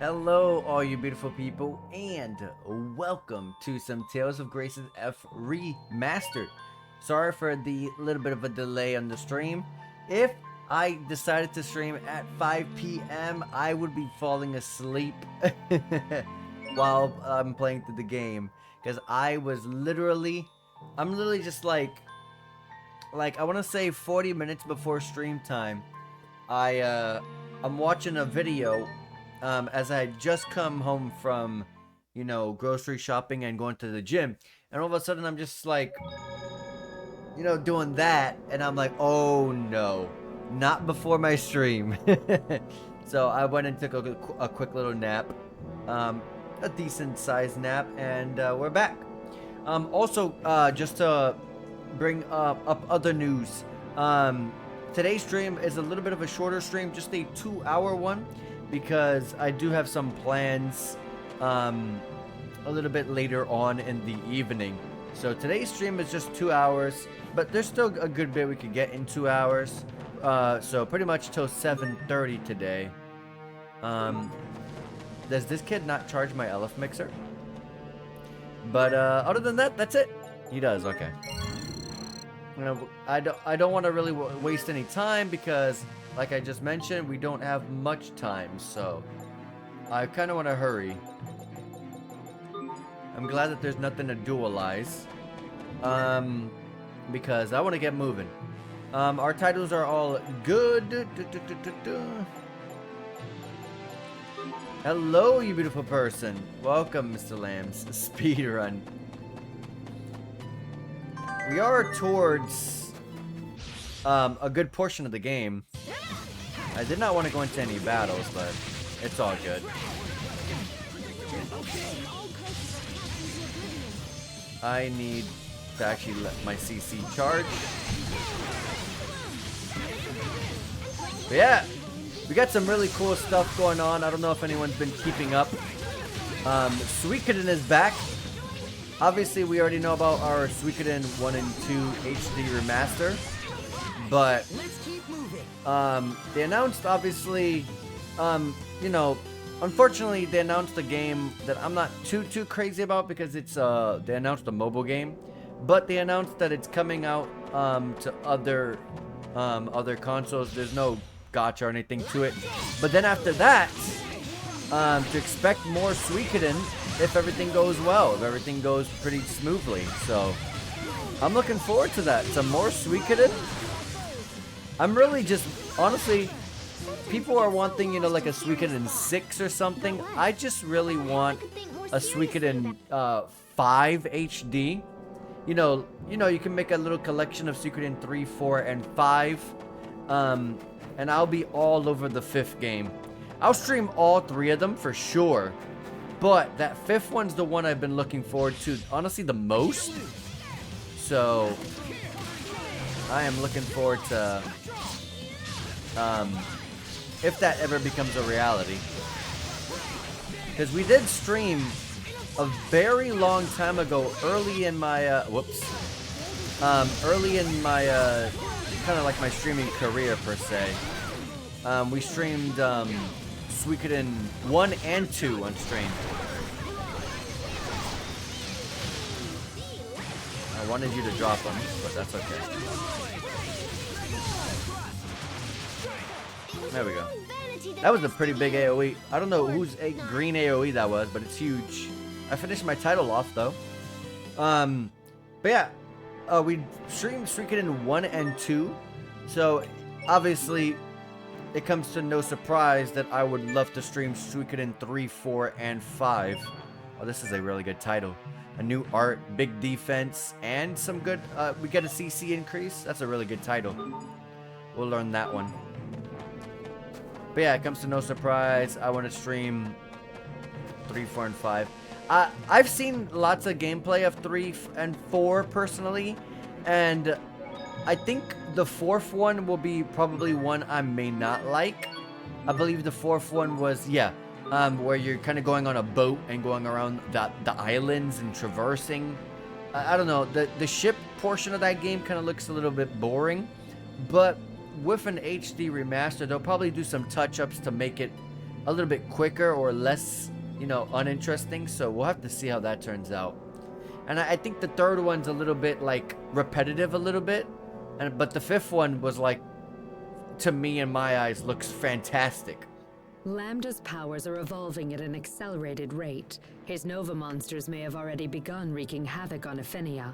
Hello, all you beautiful people, and welcome to some Tales of Grace's F Remastered. Sorry for the little bit of a delay on the stream. If I decided to stream at 5 p.m., I would be falling asleep while I'm playing through the game. Because I'm literally just I want to say 40 minutes before stream time. I'm watching a video as I had just come home from, grocery shopping and going to the gym. And all of a sudden, I'm just doing that. And I'm like, oh no, not before my stream. So I went and took a quick little nap, a decent sized nap, and we're back. Also, just to bring up other news, today's stream is a little bit of a shorter stream, just a 2-hour one, because I do have some plans a little bit later on in the evening. So today's stream is just 2 hours, but there's still a good bit we could get in 2 hours. So pretty much till 7:30 today. Does this kid not charge my LF mixer? But other than that, that's it. He does, okay. I don't want to really waste any time because, like I just mentioned, we don't have much time, so I kind of want to hurry. I'm glad that there's nothing to dualize, because I want to get moving. Our titles are all good. Hello, you beautiful person. Welcome, Mr. Lamb's speedrun. We are towards a good portion of the game. I did not want to go into any battles, but it's all good. I need to actually let my CC charge. But yeah, we got some really cool stuff going on. I don't know if anyone's been keeping up. Suikoden is back. Obviously, we already know about our Suikoden 1 and 2 HD remaster, but they announced, obviously, unfortunately, they announced a game that I'm not too crazy about because it's they announced a mobile game, but they announced that it's coming out to other consoles. There's no gacha or anything to it, but then after that, to expect more Suikoden if everything goes well, if everything goes pretty smoothly. So I'm looking forward to that. Some more Suikoden. I'm really just, honestly, people are wanting, like a Suikoden 6 or something. I just really want a Suikoden 5 HD. You can make a little collection of Suikoden 3, 4, and 5. And I'll be all over the 5th game. I'll stream all 3 of them for sure. But that 5th one's the one I've been looking forward to, honestly, the most. So I am looking forward to if that ever becomes a reality. Because we did stream a very long time ago, early in my kind of like my streaming career per se. We streamed Suikoden 1 and 2 on stream. I wanted you to drop them, but that's okay. There we go. That was a pretty big AoE. I don't know whose green AoE that was, but it's huge. I finished my title off though. But yeah, we streamed Suikoden 1 and 2. So obviously, it comes to no surprise that I would love to stream Suikoden 3, 4, and 5. Oh, this is a really good title. A new art, big defense, and some good, we get a CC increase. That's a really good title. We'll learn that one. But yeah, it comes to no surprise. I want to stream 3, 4, and 5. I've seen lots of gameplay of 3 and 4 personally, and I think the 4th one will be probably one I may not like. I believe the 4th one was, where you're kind of going on a boat and going around the islands and traversing. I don't know, the ship portion of that game kind of looks a little bit boring, but with an HD remaster, they'll probably do some touch-ups to make it a little bit quicker or less, you know, uninteresting. So we'll have to see how that turns out. And I think the third one's a little bit like repetitive a little bit, but the fifth one was like, to me in my eyes, looks fantastic. Lambda's powers are evolving at an accelerated rate. His Nova monsters may have already begun wreaking havoc on Affinia.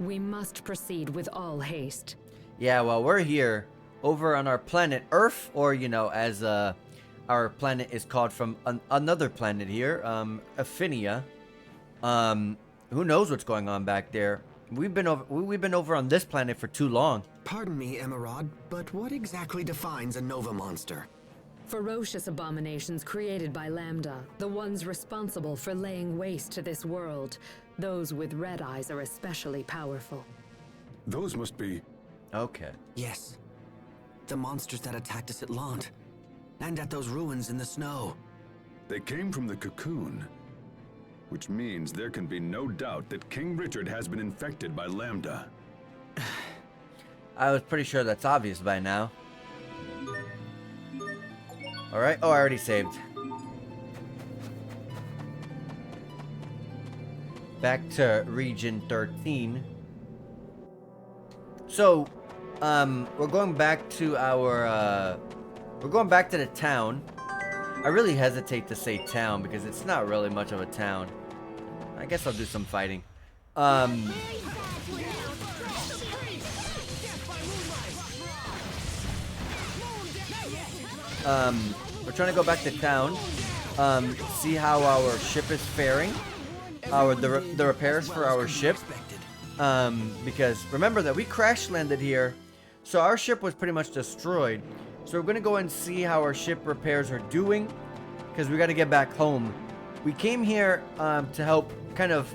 We must proceed with all haste. Yeah, well, we're here over on our planet Earth, or, you know, as our planet is called from another planet here, Affinia. Who knows what's going on back there? We've been over on this planet for too long. Pardon me, Emerald, but what exactly defines a Nova monster? Ferocious abominations created by Lambda, the ones responsible for laying waste to this world. Those with red eyes are especially powerful. Those must be... Okay. Yes. The monsters that attacked us at Lant. And at those ruins in the snow. They came from the cocoon. Which means there can be no doubt that King Richard has been infected by Lambda. I was pretty sure that's obvious by now. Alright. Oh, I already saved. Back to Region 13. So, we're going back to our, we're going back to the town. I really hesitate to say town because it's not really much of a town. I guess I'll do some fighting. We're trying to go back to town, see how our ship is faring, the repairs for our ship, because remember that we crash landed here, so our ship was pretty much destroyed. So we're gonna go and see how our ship repairs are doing, because we got to get back home. We came here to help kind of,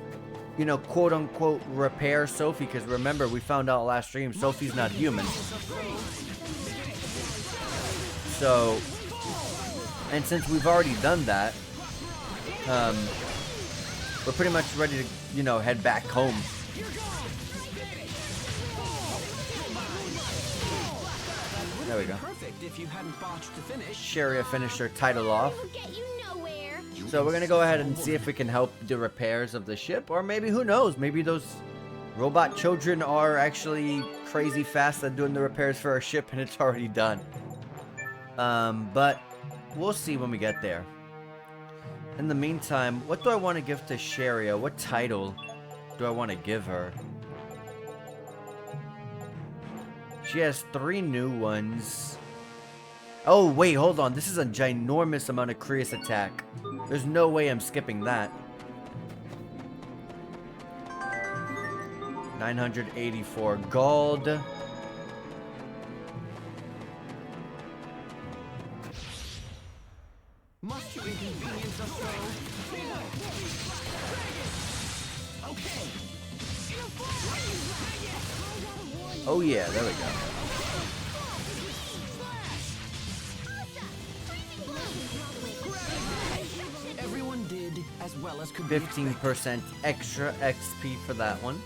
you know, quote unquote repair Sophie, because remember we found out last stream Sophie's not human. So, and since we've already done that, we're pretty much ready to, you know, head back home. There we go. Sharia finished her title off. So we're gonna go ahead and see if we can help the repairs of the ship, or maybe, who knows, maybe those robot children are actually crazy fast at doing the repairs for our ship and it's already done. But we'll see when we get there. In the meantime, what do I want to give to Sharia? What title do I want to give her? She has 3 new ones. Oh, wait, hold on. This is a ginormous amount of Creus attack. There's no way I'm skipping that. 984 gold. Must you inconvenience us so? Okay. Oh yeah, there we go. Everyone did as well as could be 15% extra XP for that one.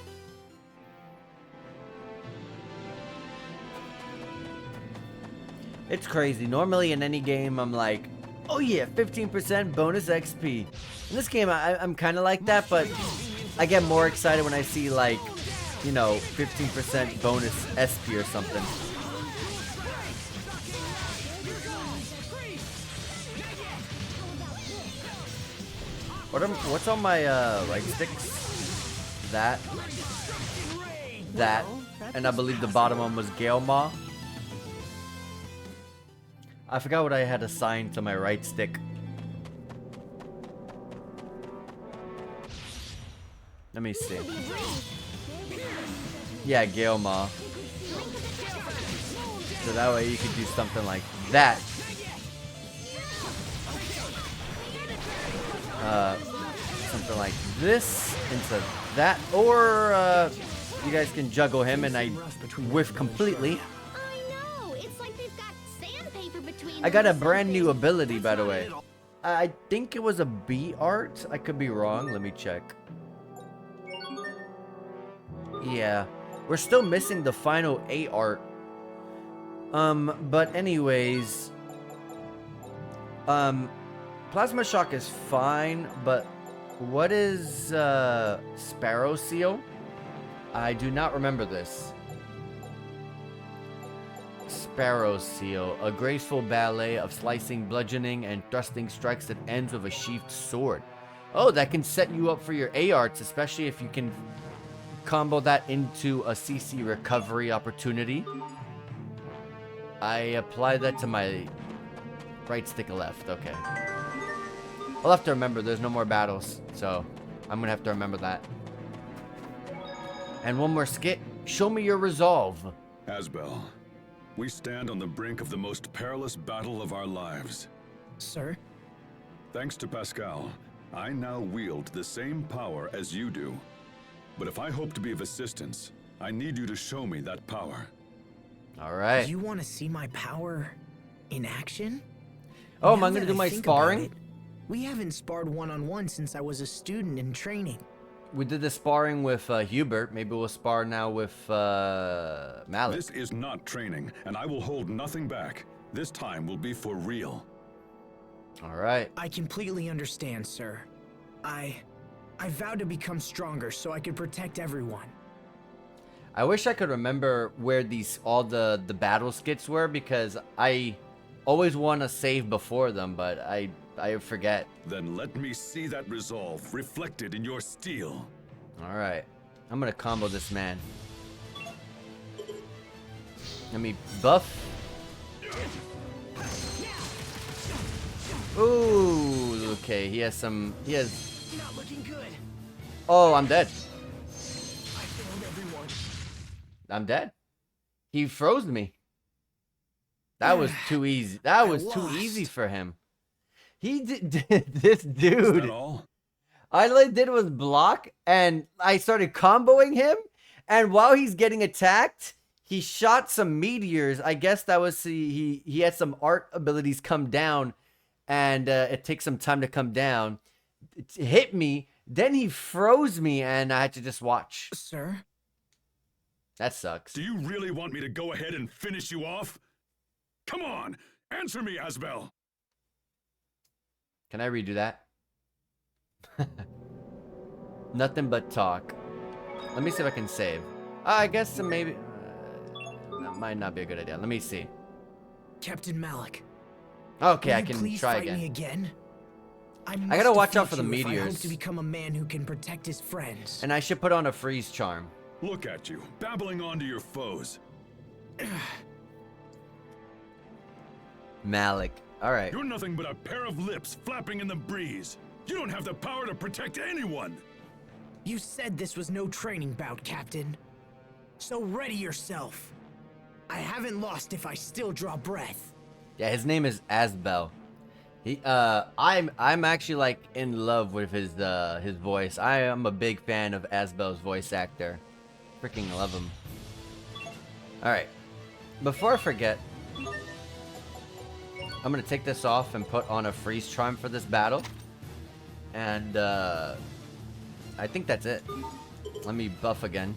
It's crazy. Normally in any game I'm like, oh yeah, 15% bonus XP. In this game I'm kind of like that, but I get more excited when I see, like, you know, 15% bonus SP or something. What's on my right sticks? That, and I believe the bottom one was Gale Maw. I forgot what I had assigned to my right stick. Let me see. Yeah, Gale Maw. So that way you could do something like that. Something like this into that. Or you guys can juggle him and I whiff completely. I got a brand new ability, by the way. I think it was a B art. I could be wrong. Let me check. Yeah. We're still missing the final A art. But anyways, Plasma Shock is fine, but what is Sparrow Seal? I do not remember this. Sparrow Seal, a graceful ballet of slicing, bludgeoning, and thrusting strikes that ends with a sheathed sword. Oh, that can set you up for your A-Arts, especially if you can combo that into a CC recovery opportunity. I apply that to my right stick and left. Okay. I'll have to remember there's no more battles, so I'm gonna have to remember that. And one more skit. Show me your resolve. Asbel, we stand on the brink of the most perilous battle of our lives. Sir? Thanks to Pascal, I now wield the same power as you do. But if I hope to be of assistance, I need you to show me that power. All right. You want to see my power in action? Oh, am Now I gonna that do I my think about sparring? it, we haven't sparred one-on-one since I was a student in training. We did the sparring with Hubert. Maybe we'll spar now with Malik. This is not training, and I will hold nothing back. This time will be for real. All right. I completely understand, sir. I vowed to become stronger so I could protect everyone. I wish I could remember where all the battle skits were, because I always want to save before them, but I forget. Then let me see that resolve reflected in your steel. All right. I'm going to combo this man. Let me buff. Ooh, okay. He has. Not looking good. Oh, I'm dead. I failed everyone. I'm dead. He froze me. That was too easy. That was too easy for him. He did this dude. Is that all? All I did was block, and I started comboing him. And while he's getting attacked, he shot some meteors. I guess that was he had some art abilities come down, and it takes some time to come down. It hit me. Then he froze me, and I had to just watch. Sir? That sucks. Do you really want me to go ahead and finish you off? Come on, answer me, Asbel. Can I redo that? Nothing but talk. Let me see if I can save. I guess maybe... that might not be a good idea. Let me see. Captain Malik. Okay, will I you can please try fight me again. I gotta must watch out for defeat the you if I hope meteors. to become a man who can protect his friends. And I should put on a freeze charm. Look at you, babbling on to your foes. Malik. Alright. You're nothing but a pair of lips flapping in the breeze. You don't have the power to protect anyone. You said this was no training bout, Captain. So ready yourself. I haven't lost if I still draw breath. Yeah, his name is Asbel. I'm actually like in love with his voice. I am a big fan of Asbel's voice actor. Freaking love him. Alright. Before I forget, I'm gonna take this off and put on a freeze charm for this battle. And I think that's it. Let me buff again.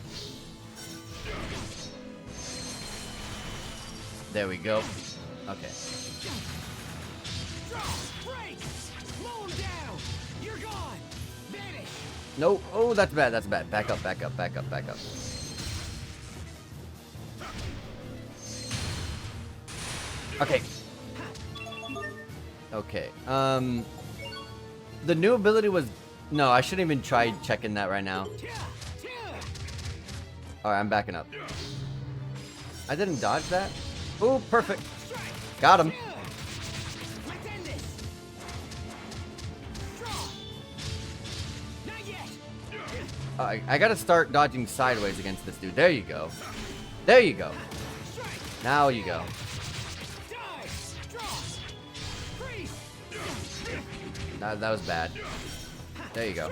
There we go. Okay. No. Oh, that's bad. That's bad. Back up. Back up. Back up. Back up. Okay. Okay. The new ability was... No, I shouldn't even try checking that right now. Alright, I'm backing up. I didn't dodge that? Ooh, perfect. Got him. I gotta start dodging sideways against this dude. There you go. There you go. Now you go. That was bad. There you go.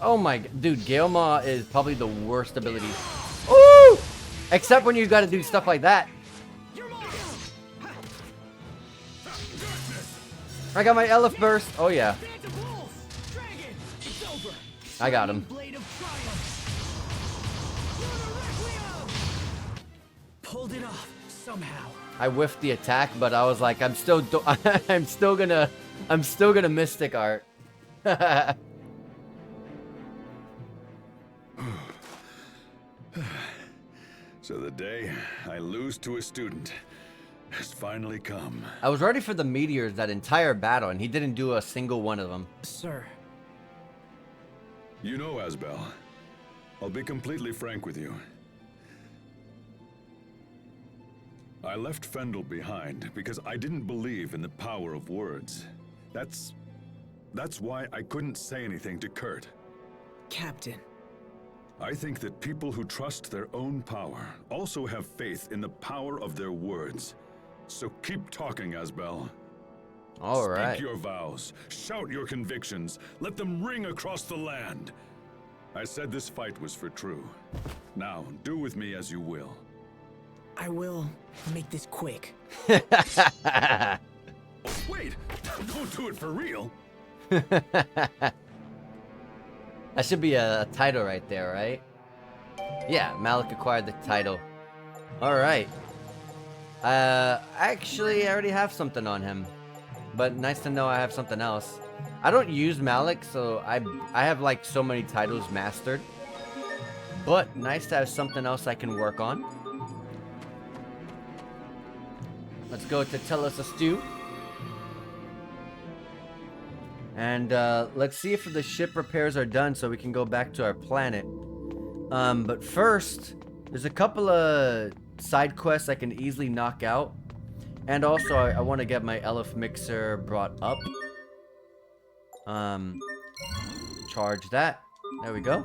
Oh my, dude, Gale Maw is probably the worst ability. Ooh! Except when you gotta do stuff like that. I got my Elf Burst. Oh, yeah. Dragon, it's over. I got him. Blade of Triumph. Pulled it off somehow. I whiffed the attack, but I was like, I'm still gonna Mystic Art. So the day I lose to a student has finally come. I was ready for the meteors that entire battle, and he didn't do a single one of them. Sir. You know, Asbel, I'll be completely frank with you. I left Fendel behind because I didn't believe in the power of words. That's why I couldn't say anything to Kurt. Captain. I think that people who trust their own power also have faith in the power of their words. So keep talking, Asbel. All right. Speak your vows, shout your convictions, let them ring across the land. I said this fight was for true. Now, do with me as you will. I will make this quick. Oh, wait! Don't do it for real! That should be a title right there, right? Yeah, Malik acquired the title. Alright. Actually, I already have something on him. But nice to know I have something else. I don't use Malik, so I have like so many titles mastered. But nice to have something else I can work on. Let's go to Tell Us a Stew. And let's see if the ship repairs are done so we can go back to our planet. But first, there's a couple of side quests I can easily knock out. And also, I want to get my Elf Mixer brought up. Charge that. There we go.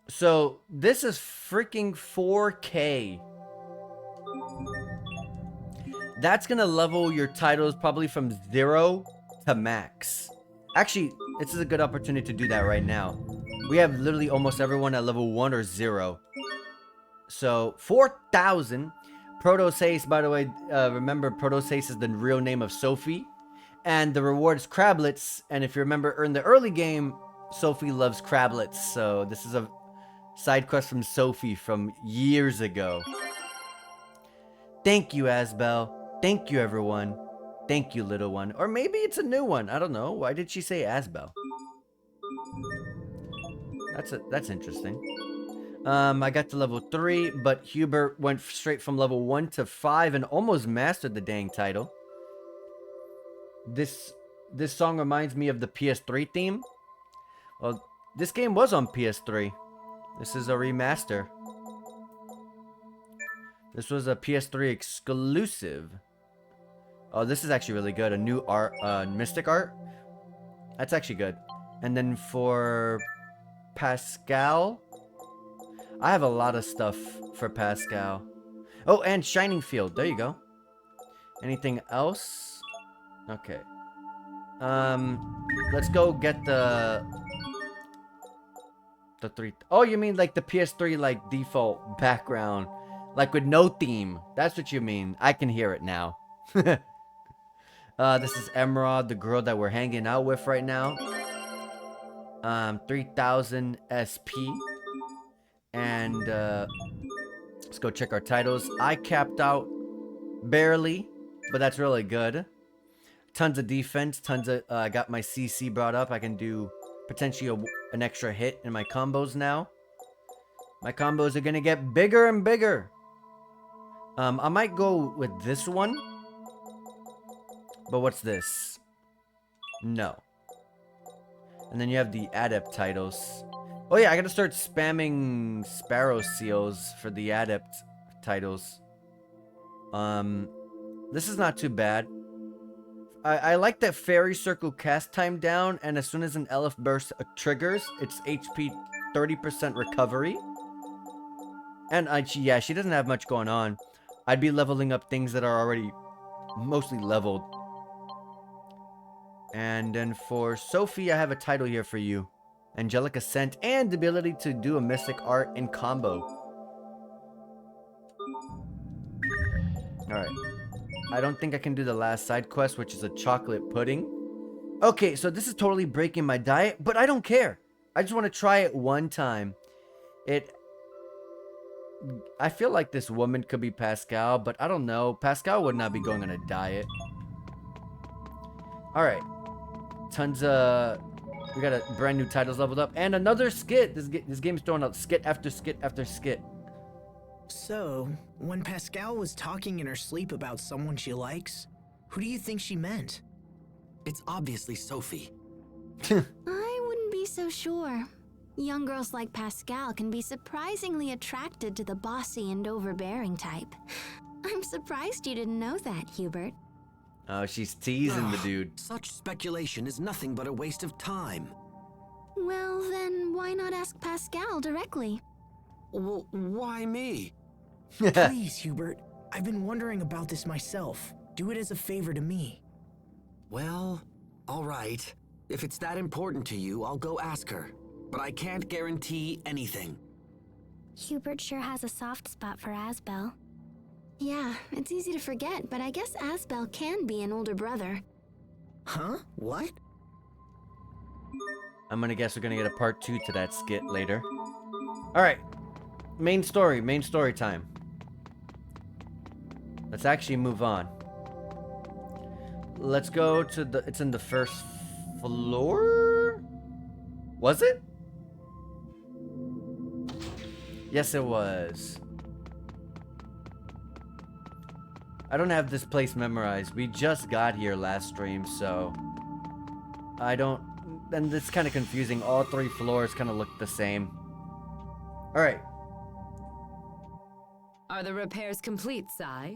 So, this is freaking 4K. That's gonna level your titles probably from 0 to max. Actually, this is a good opportunity to do that right now. We have literally almost everyone at level 1 or 0. So, 4,000. Protosace, by the way, remember Protosace is the real name of Sophie. And the reward is Crablets. And if you remember in the early game, Sophie loves Crablets. So, this is a side quest from Sophie from years ago. Thank you, Asbel. Thank you, everyone. Thank you, little one. Or maybe it's a new one. I don't know. Why did she say Asbel? That's interesting. I got to level 3, but Hubert went straight from level 1 to 5 and almost mastered the dang title. This song reminds me of the PS3 theme. Well, this game was on PS3. This is a remaster. This was a PS3 exclusive. Oh, this is actually really good. A new art, Mystic Art. That's actually good. And then for Pascal, I have a lot of stuff for Pascal. Oh, and Shining Field. There you go. Anything else? Okay. Let's go get the 3. Oh, you mean like the PS3 like default background, like with no theme? That's what you mean. I can hear it now. This is Emerald, the girl that we're hanging out with right now. 3,000 SP. And let's go check our titles. I capped out barely, but that's really good. Tons of defense, tons of I got my CC brought up. I can do potentially an extra hit in my combos now. My combos are gonna get bigger and bigger. I might go with this one. But what's this? No. And then you have the adept titles. Oh yeah, I gotta start spamming Sparrow Seals for the adept titles. This is not too bad. I like that Fairy Circle cast time down, and as soon as an Elf Burst triggers, it's HP 30% recovery. And yeah, she doesn't have much going on. I'd be leveling up things that are already mostly leveled. And then for Sophie, I have a title here for you. Angelic Ascent, and the ability to do a Mystic Art in combo. Alright. I don't think I can do the last side quest, which is a chocolate pudding. Okay, so this is totally breaking my diet, but I don't care. I just want to try it one time. I feel like this woman could be Pascal, but I don't know. Pascal would not be going on a diet. Alright. Tons of... We got a brand new titles leveled up. And another skit! This game's throwing out skit after skit after skit. So, when Pascal was talking in her sleep about someone she likes, who do you think she meant? It's obviously Sophie. I wouldn't be so sure. Young girls like Pascal can be surprisingly attracted to the bossy and overbearing type. I'm surprised you didn't know that, Hubert. Oh, she's teasing the dude. Such speculation is nothing but a waste of time. Well, then why not ask Pascal directly? Well, why me? Please, Hubert. I've been wondering about this myself. Do it as a favor to me. Well, all right. If it's that important to you, I'll go ask her. But I can't guarantee anything. Hubert sure has a soft spot for Asbel. Yeah, it's easy to forget, but I guess Asbel can be an older brother. Huh? What? I'm gonna guess we're gonna get a part 2 to that skit later. Alright. Main story time. Let's actually move on. Let's go to the... It's in the first floor? Was it? Yes, it was. I don't have this place memorized. We just got here last stream, so... I don't... And it's kind of confusing. All 3 floors kind of look the same. Alright. Are the repairs complete, Sai?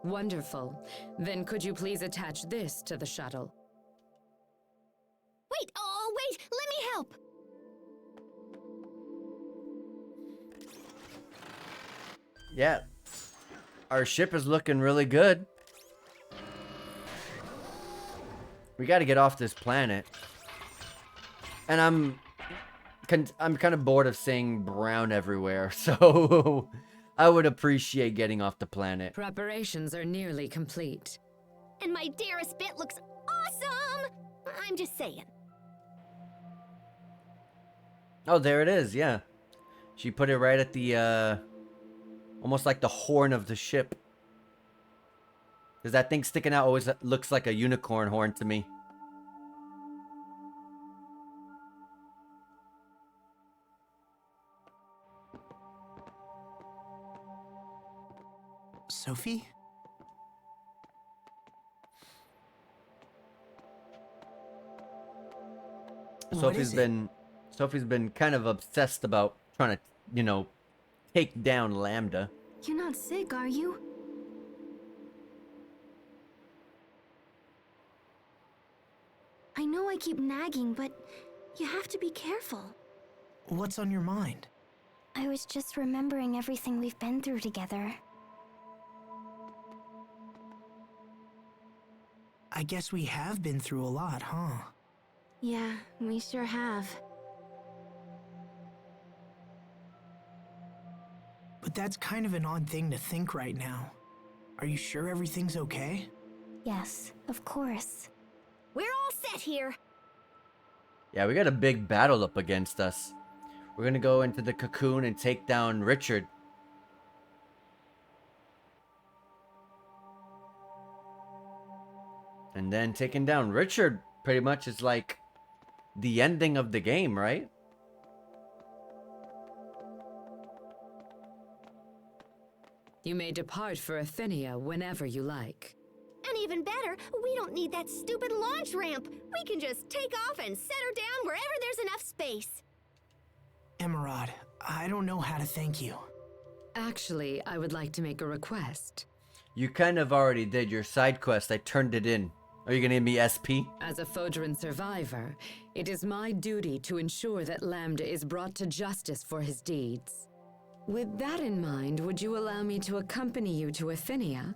Wonderful. Then could you please attach this to the shuttle? Wait, let me help! Yeah. Our ship is looking really good. We got to get off this planet. And I'm kind of bored of seeing brown everywhere, so I would appreciate getting off the planet. Preparations are nearly complete. And my dearest bit looks awesome! I'm just saying. Oh, there it is, yeah. She put it right at the, almost like the horn of the ship. Because that thing sticking out always looks like a unicorn horn to me. Sophie? Sophie's been kind of obsessed about trying to, you know, take down Lambda. You're not sick, are you? I know I keep nagging, but you have to be careful. What's on your mind? I was just remembering everything we've been through together. I guess we have been through a lot, huh? Yeah, we sure have. But that's kind of an odd thing to think right now. Are you sure everything's okay? Yes, of course. We're all set here. Yeah, we got a big battle up against us. We're gonna go into the cocoon and take down Richard. And then taking down Richard pretty much is like the ending of the game, right? You may depart for Athenia whenever you like. And even better, we don't need that stupid launch ramp. We can just take off and set her down wherever there's enough space. Emerald, I don't know how to thank you. Actually, I would like to make a request. You kind of already did your side quest. I turned it in. Are you gonna give me SP? As a Fodran survivor, it is my duty to ensure that Lambda is brought to justice for his deeds. With that in mind, would you allow me to accompany you to Athenia?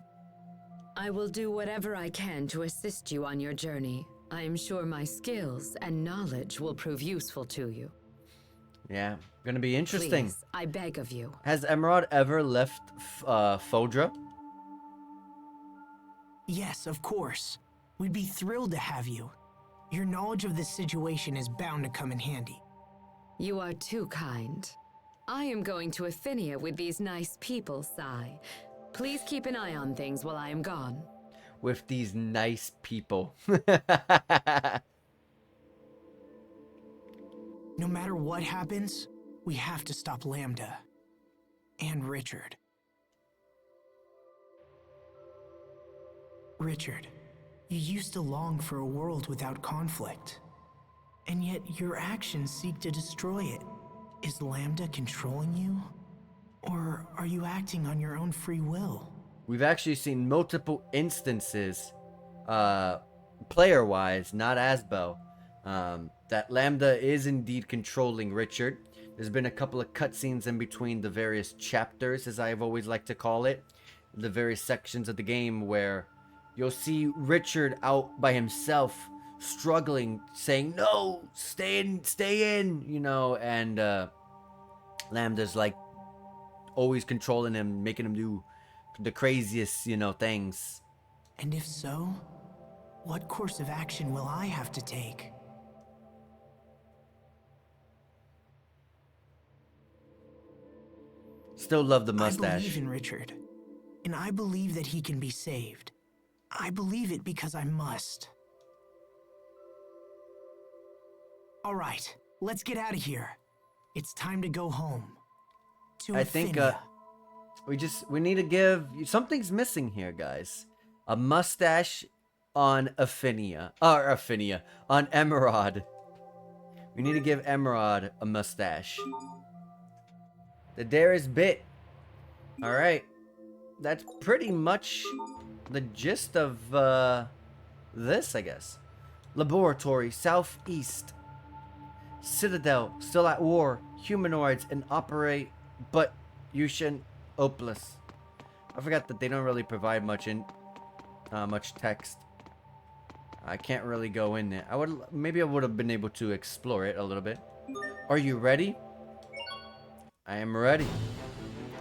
I will do whatever I can to assist you on your journey. I am sure my skills and knowledge will prove useful to you. Yeah, gonna be interesting. Please, I beg of you. Has Emerald ever left Fodra? Yes, of course. We'd be thrilled to have you. Your knowledge of this situation is bound to come in handy. You are too kind. I am going to Afinia with these nice people, Sai. Please keep an eye on things while I am gone. With these nice people. No matter what happens, we have to stop Lambda. And Richard. Richard, you used to long for a world without conflict. And yet your actions seek to destroy it. Is Lambda controlling you? Or are you acting on your own free will? We've actually seen multiple instances, player-wise, not Asbo, that Lambda is indeed controlling Richard. There's been a couple of cutscenes in between the various chapters, as I've always liked to call it, the various sections of the game where you'll see Richard out by himself, struggling, saying, "No, stay in," you know, and Lambda's like always controlling him, making him do the craziest, you know, things. And if so, what course of action will I have to take? Still love the I mustache. believe in Richard, and I believe that he can be saved. I believe it because I must. All right, let's get out of here. It's time to go home. To I think Afinia. we need to give something's missing here, guys. A mustache on Afinia on Emerald. We need to give Emerald a mustache. The Darius bit. All right, that's pretty much the gist of this, I guess. Laboratory Southeast. Citadel still at war. Humanoids and operate, but Yushin hopeless. I forgot that they don't really provide much text. I can't really go in there. Maybe I would have been able to explore it a little bit. Are you ready? I am ready.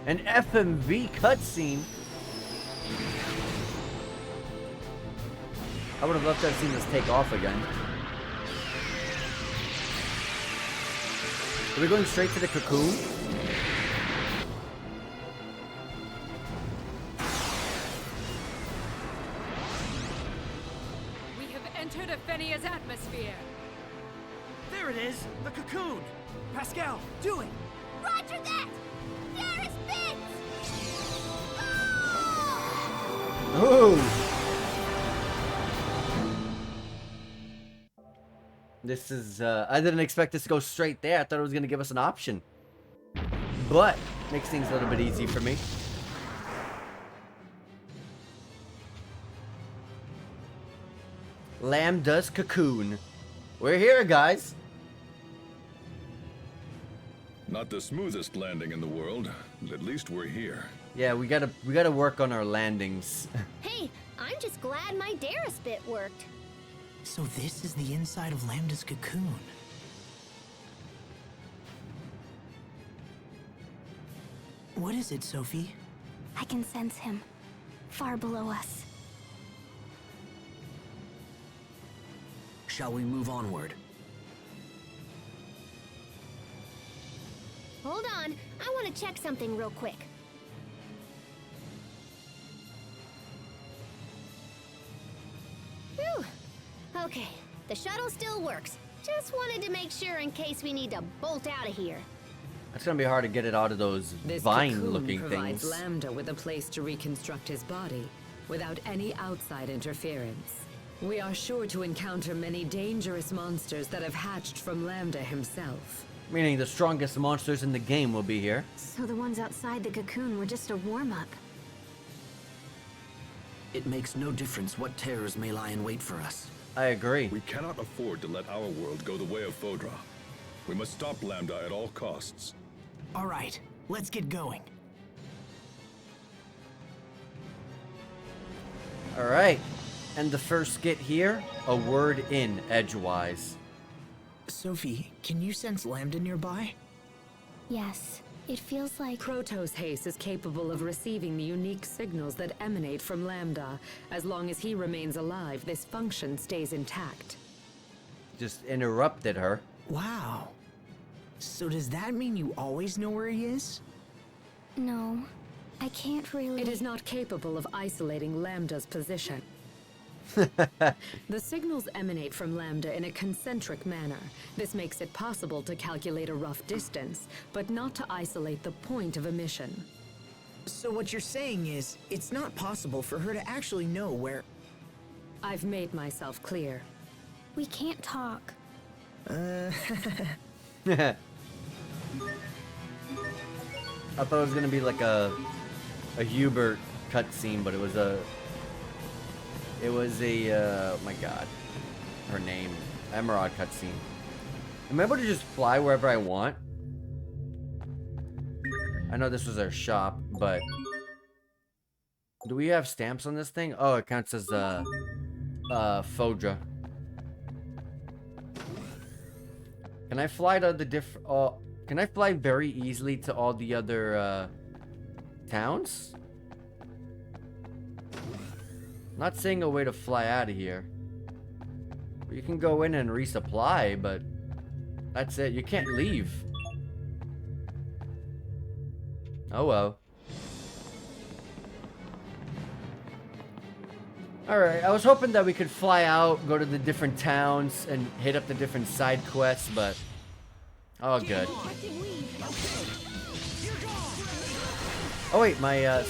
An FMV cutscene. I would have loved to have seen this take off again. Are we going straight to the cocoon? We have entered Afinia's atmosphere. There it is, the cocoon. Pascal, do it. Roger that! Darius Bits! Oh! This is, I didn't expect this to go straight there. I thought it was going to give us an option. But, makes things a little bit easy for me. Lambda's cocoon. We're here, guys. Not the smoothest landing in the world, but at least we're here. Yeah, we gotta work on our landings. Hey, I'm just glad my Darius bit worked. So this is the inside of Lambda's cocoon. What is it, Sophie? I can sense him, far below us. Shall we move onward? Hold on, I want to check something real quick. Whew. Okay, the shuttle still works. Just wanted to make sure in case we need to bolt out of here. It's gonna be hard to get it out of those This vine-looking cocoon provides things. Lambda with a place to reconstruct his body without any outside interference. We are sure to encounter many dangerous monsters that have hatched from Lambda himself. Meaning the strongest monsters in the game will be here. So the ones outside the cocoon were just a warm-up. It makes no difference what terrors may lie in wait for us. I agree. We cannot afford to let our world go the way of Fodra. We must stop Lambda at all costs. All right, let's get going. Alright. And the first skit here, a word in, edgewise. Sophie, can you sense Lambda nearby? Yes, it feels like... Proto's haste is capable of receiving the unique signals that emanate from Lambda. As long as he remains alive, this function stays intact. Just interrupted her. Wow. So does that mean you always know where he is? No, I can't really... It is not capable of isolating Lambda's position. The signals emanate from Lambda in a concentric manner. This makes it possible to calculate a rough distance, but not to isolate the point of emission. So what you're saying is, it's not possible for her to actually know where... I've made myself clear. We can't talk. I thought it was gonna be like a Hubert cutscene, but it was a oh my god, her name, Emerald cutscene. I'm able to just fly wherever I want. I know this was our shop, but do we have stamps on this thing? Oh, it counts as Fodra. Can I fly to the different? Can I fly very easily to all the other towns? Not seeing a way to fly out of here. You can go in and resupply, but that's it. You can't leave. Oh well. Alright, I was hoping that we could fly out, go to the different towns, and hit up the different side quests, but... Oh, good. Oh, wait, my,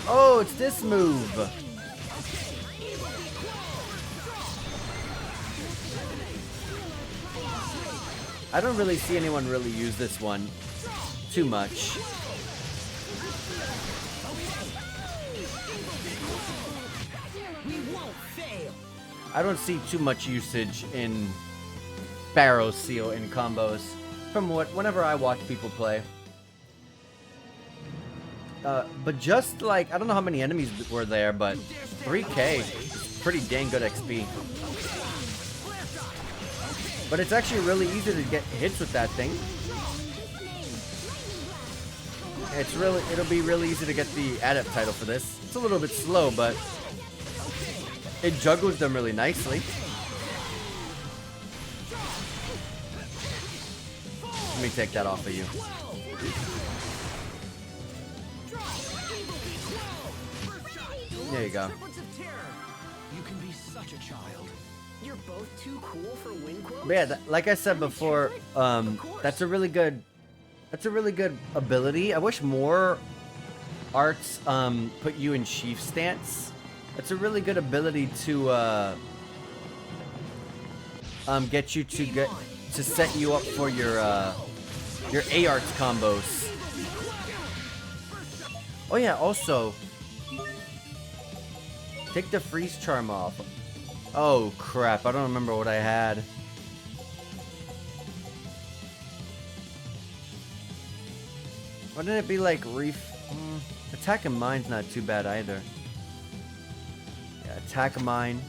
Oh, it's this move! I don't really see anyone really use this one too much. I don't see too much usage in Barrow Seal in combos from whenever I watch people play. But just like, I don't know how many enemies were there, but 3k is pretty dang good XP. But it's actually really easy to get hits with that thing. It'll be really easy to get the adept title for this. It's a little bit slow, but it juggles them really nicely. Let me take that off of you. There you go. You can be such a child. You're both too cool for wind quotes? But yeah, like I said before, that's a really good ability. I wish more arts put you in chief stance. That's a really good ability to get you to set you up for your A arts combos. Oh yeah, also take the freeze charm off. Oh crap, I don't remember what I had. Wouldn't it be like attack and mine's not too bad either. Yeah, attack mine.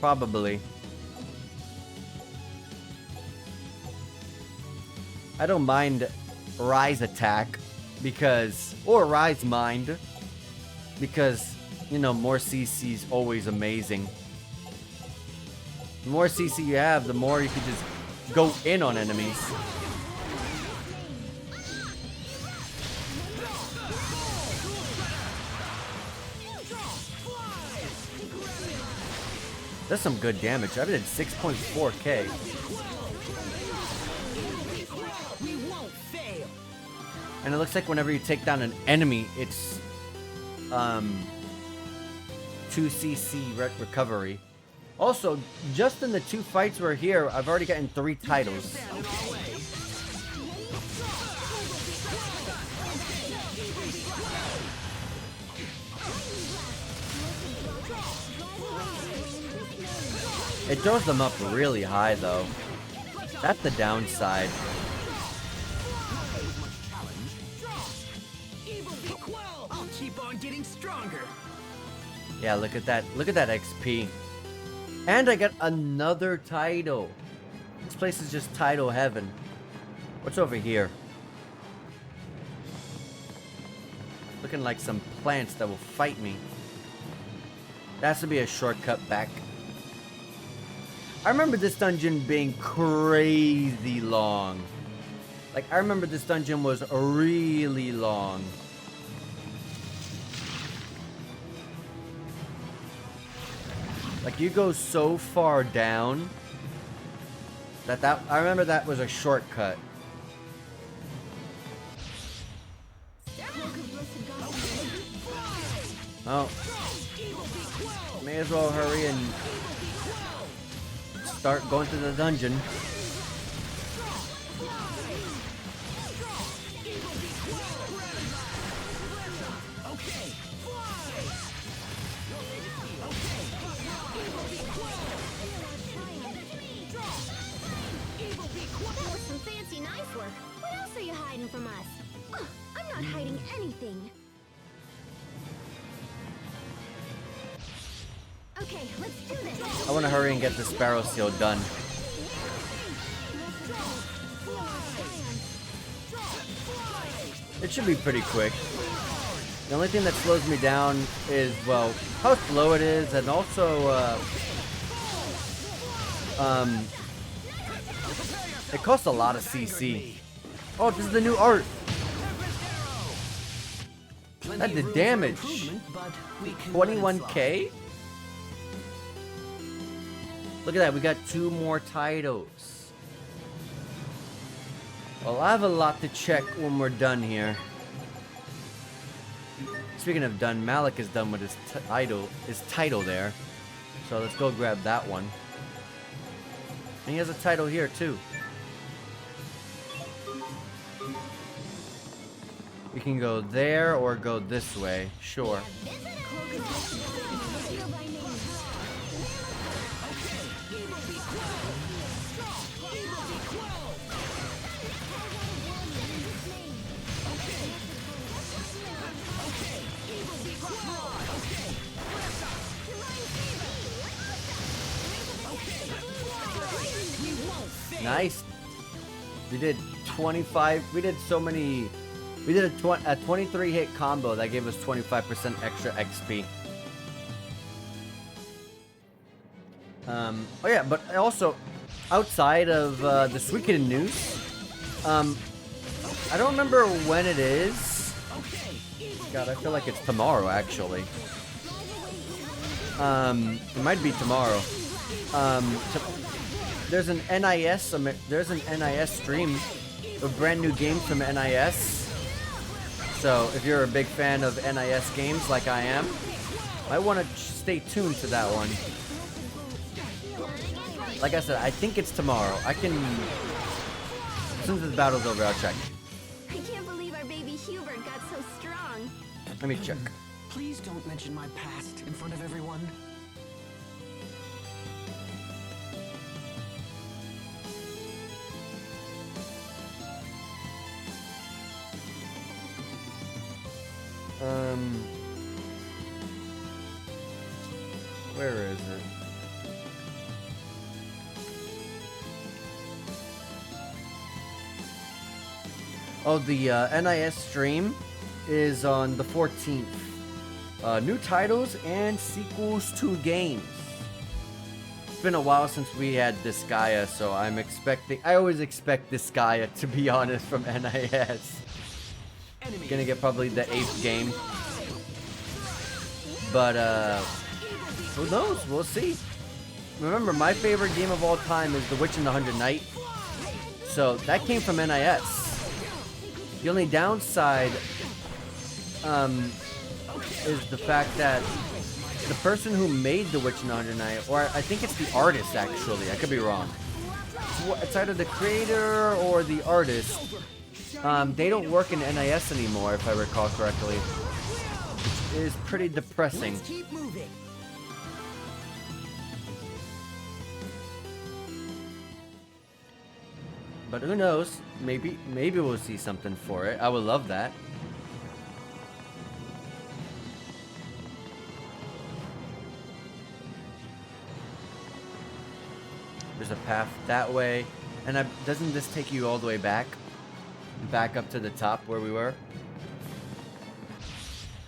Probably. I don't mind Rise attack because, or Rise mind, because, you know, more CC is always amazing. The more CC you have, the more you can just go in on enemies. That's some good damage. I did 6.4k. And it looks like whenever you take down an enemy, it's 2cc recovery. Also, just in the 2 fights we're here, I've already gotten 3 titles. It throws them up really high, though. That's the downside. I'll keep on getting stronger. Yeah, look at that. Look at that XP. And I got another title. This place is just title heaven. What's over here? Looking like some plants that will fight me. That has to be a shortcut back. I remember this dungeon being crazy long. Like, I remember this dungeon was really long. Like, you go so far down that I remember that was a shortcut. Oh. May as well hurry and start going to the dungeon. That was some fancy knife work. What else are you hiding from us? Ugh, I'm not hiding anything. Okay, let's do this. I want to hurry and get the Sparrow Seal done. It should be pretty quick. The only thing that slows me down is, well, how slow it is, and also, it costs a lot of CC. Oh, this is the new art. That did damage. 21k? Look at that, we got 2 more titles. Well, I have a lot to check when we're done here. Speaking of done, Malik is done with his title there. So let's go grab that one. And he has a title here too. We can go there or go this way. Sure. Nice. We did 25. We did so many. We did a 23 hit combo that gave us 25% extra XP. Oh yeah, but also outside of the Suikoden news, I don't remember when it is. God, I feel like it's tomorrow actually. It might be tomorrow. There's an NIS stream of brand new games from NIS. So if you're a big fan of NIS games like I am, I want to stay tuned to that one. Like I said, I think it's tomorrow. I can, as soon as the battle's over, I'll check. I can't believe our baby Hubert got so strong. Let me check. Please don't mention my past in front of everyone. Where is it? Oh, the NIS stream is on the 14th. New titles and sequels to games. It's been a while since we had Disgaea, so I always expect Disgaea, to be honest, from NIS. Gonna get probably the 8th game. But, who knows? We'll see. Remember, my favorite game of all time is The Witch and the Hundred Knight. So, that came from NIS. The only downside, is the fact that the person who made The Witch and the Hundred Knight, or I think it's the artist actually, I could be wrong. It's either the creator or the artist. They don't work in NIS anymore, if I recall correctly. Which is pretty depressing. Let's keep moving. But who knows? Maybe we'll see something for it. I would love that. There's there's a path that way. And doesn't this take you all the way back? Back up to the top where we were?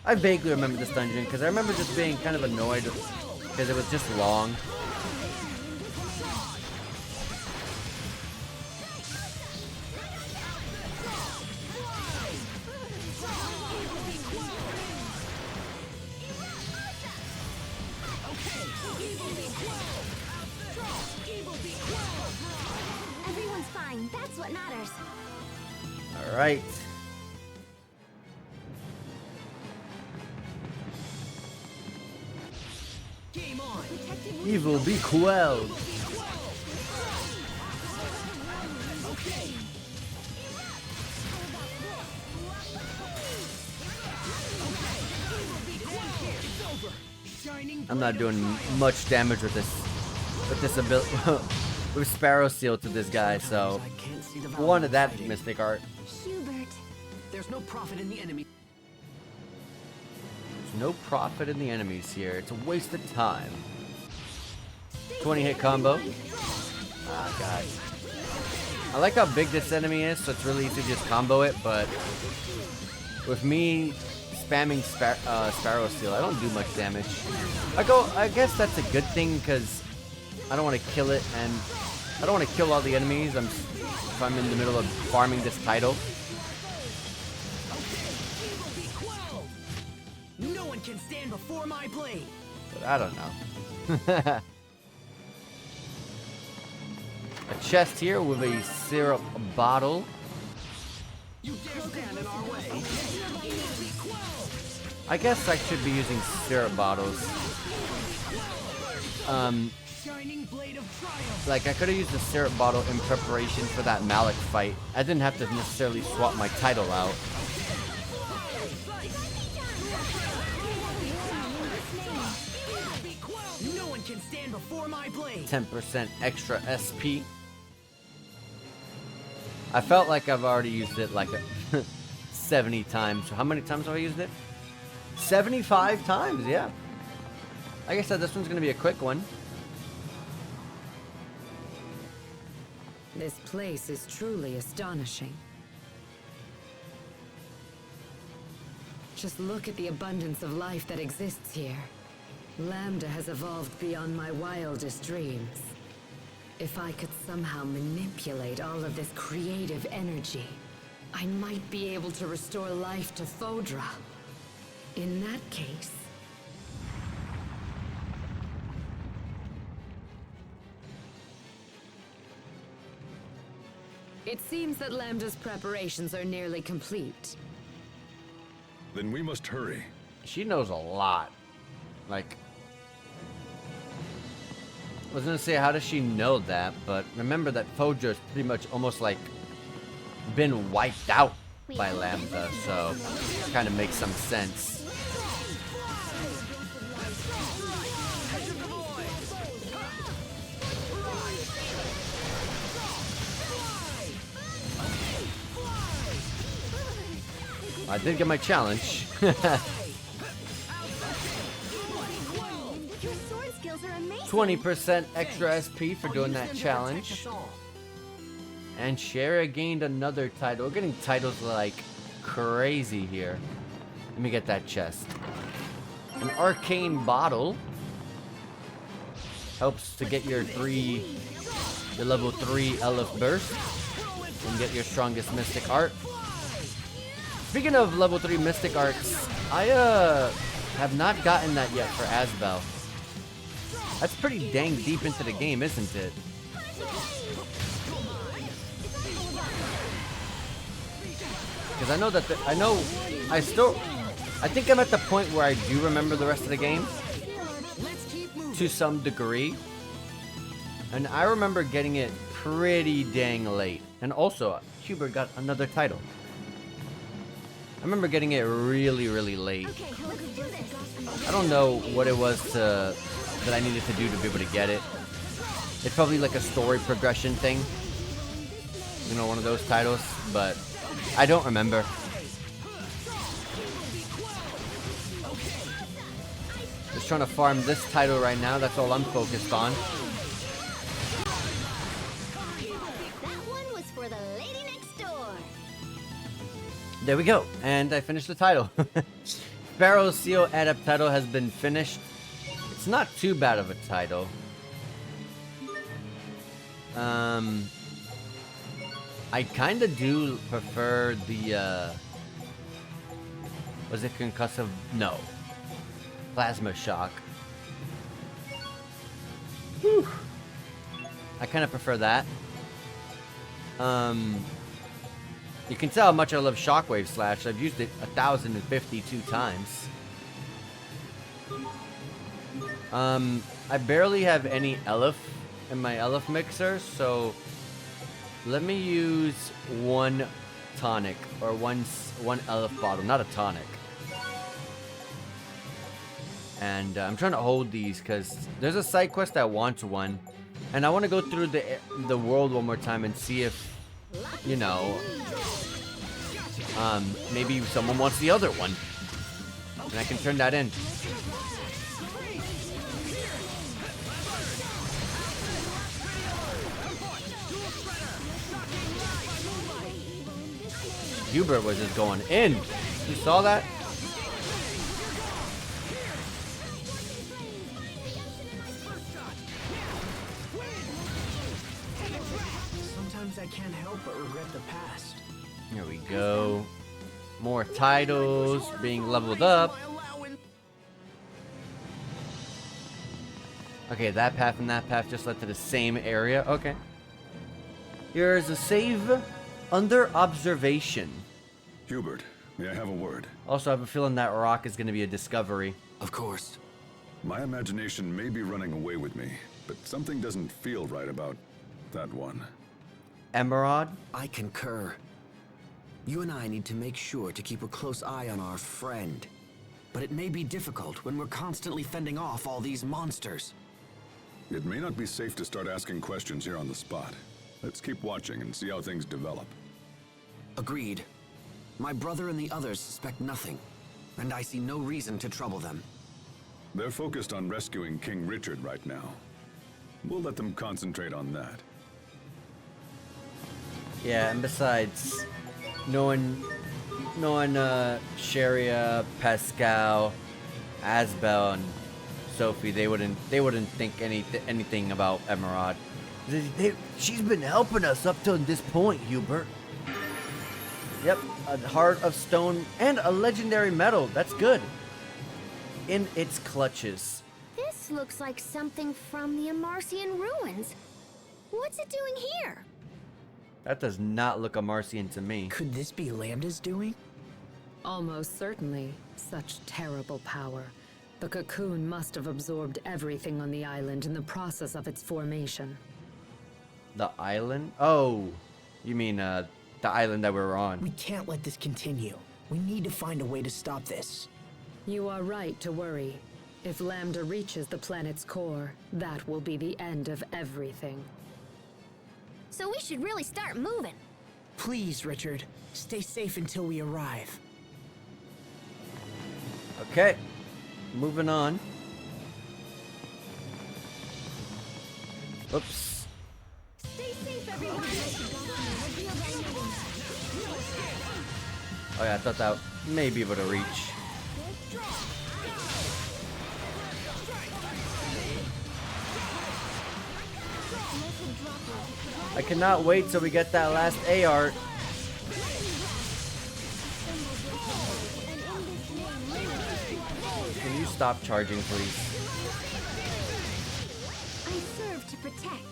I vaguely remember this dungeon because I remember just being kind of annoyed because it was just long. Everyone's fine. That's what matters. All right. Evil be quelled. I'm not doing much damage with this ability with Sparrow Seal to this guy, so wanted that Mystic Art. Hubert. There's no profit in the enemy. There's no profit in the enemies here. It's a waste of time. 20 hit combo. Ah, God. I like how big this enemy is, so it's really easy to just combo it, but with me spamming Sparrow Seal, I don't do much damage. I guess that's a good thing, because I don't want to kill it, and I don't want to kill all the enemies if I'm in the middle of farming this title. No one can stand before my blade. But I don't know. A chest here with a syrup bottle. You dare stand in our way. I guess I should be using syrup bottles. Shining blade of triumph. Like I could have used the syrup bottle in preparation for that Malik fight. I didn't have to necessarily swap my title out. No one can stand before my blade. 10% extra SP. I felt like I've already used it like 70 times. How many times have I used it? 75 times, yeah. Like I said, this one's going to be a quick one. This place is truly astonishing. Just look at the abundance of life that exists here. Lambda has evolved beyond my wildest dreams. If I could somehow manipulate all of this creative energy, I might be able to restore life to Fodra. In that case... It seems that Lambda's preparations are nearly complete. Then we must hurry. She knows a lot. Like... I was gonna say, how does she know that? But remember that Fodra's pretty much almost like been wiped out by Lambda, so it kind of makes some sense. I did get my challenge. 20% extra SP for doing that challenge. And Shara gained another title. We're getting titles like crazy here. Let me get that chest. An arcane bottle helps to get your level 3 Elif burst and get your strongest mystic art. Speaking of level 3 mystic arts, I have not gotten that yet for Asbel. That's pretty dang deep into the game, isn't it? Because I know that I think I'm at the point where I do remember the rest of the game to some degree. And I remember getting it pretty dang late. And also, Hubert got another title. I remember getting it really, really late. I don't know what it was that I needed to do to be able to get it. It's probably like a story progression thing. You know, one of those titles, but I don't remember. Just trying to farm this title right now. That's all I'm focused on. That one was for the lady next door. There we go. And I finished the title. Sparrow Seal Adept title has been finished. It's not too bad of a title. I kind of do prefer the, was it concussive? No. Plasma shock. Whew. I kind of prefer that. You can tell how much I love Shockwave Slash. I've used it 1,052 times. I barely have any Elif in my Elif mixer, so let me use one tonic or one Elif bottle, not a tonic. And I'm trying to hold these because there's a side quest that wants one, and I want to go through the world one more time and see if, you know, maybe someone wants the other one, and I can turn that in. Hubert was just going in. You saw that? Sometimes I can't help but regret the past. Here we go. More titles being leveled up. Okay, that path and that path just led to the same area. Okay. Here's a save under observation. Hubert, may I have a word? Also, I have a feeling that rock is going to be a discovery. Of course. My imagination may be running away with me, but something doesn't feel right about that one. Emerald? I concur. You and I need to make sure to keep a close eye on our friend. But it may be difficult when we're constantly fending off all these monsters. It may not be safe to start asking questions here on the spot. Let's keep watching and see how things develop. Agreed. My brother and the others suspect nothing, and I see no reason to trouble them. They're focused on rescuing King Richard right now. We'll let them concentrate on that. Yeah, and besides, knowing Sharia, Pascal, Asbel, and Sophie, they wouldn't think anything about Emerald. She's been helping us up to this point, Hubert. Yep, a heart of stone and a legendary medal. That's good. In its clutches. This looks like something from the Amarcian ruins. What's it doing here? That does not look Amarcian to me. Could this be Lambda's doing? Almost certainly. Such terrible power. The cocoon must have absorbed everything on the island in the process of its formation. The island? Oh, you mean the island that we were on. We can't let this continue. We need to find a way to stop this. You are right to worry. If Lambda reaches the planet's core, that will be the end of everything. So we should really start moving. Please, Richard, stay safe until we arrive. Okay, moving on. Oops. Stay safe, everyone. Oh yeah, I thought that may be able to reach. I cannot wait till we get that last A art. Can you stop charging, please? I serve to protect.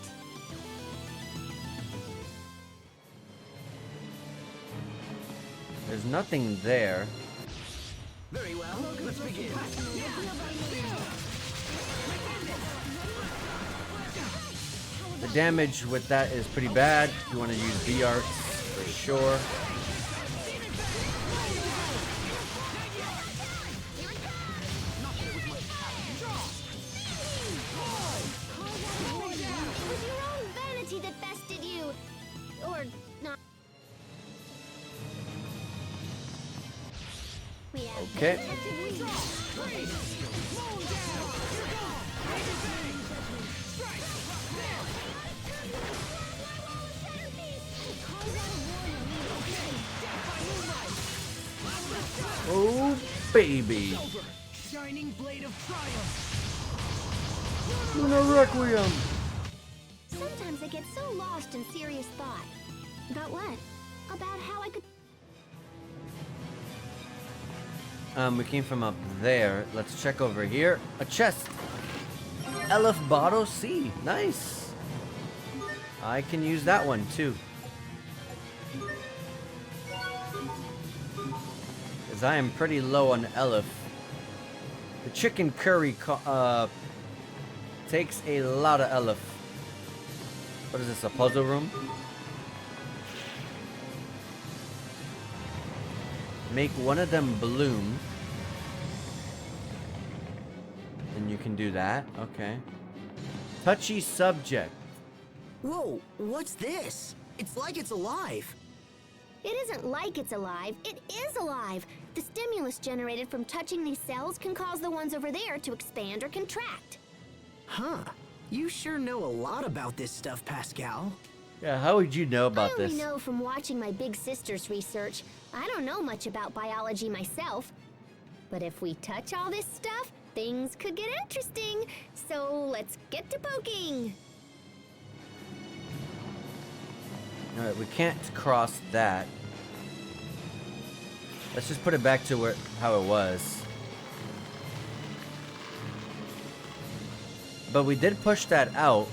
There's nothing there. Very well, let's begin. The damage with that is pretty bad. You want to use B arts for sure. It was your own vanity that bested you. Or not. We have Okay. baby. Shining blade of triumph. Luna Requiem. Sometimes I get so lost in serious thought. About what? About how I could... We came from up there. Let's check over here. A chest. Elf Bottle C. Nice. I can use that one too. Because I am pretty low on Elf. The chicken curry takes a lot of Elf. What is this, a puzzle room? Make one of them bloom. And you can do that. Okay. Touchy subject. Whoa, what's this? It's like it's alive. It isn't like it's alive, it is alive! The stimulus generated from touching these cells can cause the ones over there to expand or contract. Huh. You sure know a lot about this stuff, Pascal. Yeah, how would you know about I this? only know from watching my big sister's research. I don't know much about biology myself. But if we touch all this stuff, things could get interesting. So let's get to poking! Alright, we can't cross that. Let's just put it back to how it was. But we did push that out.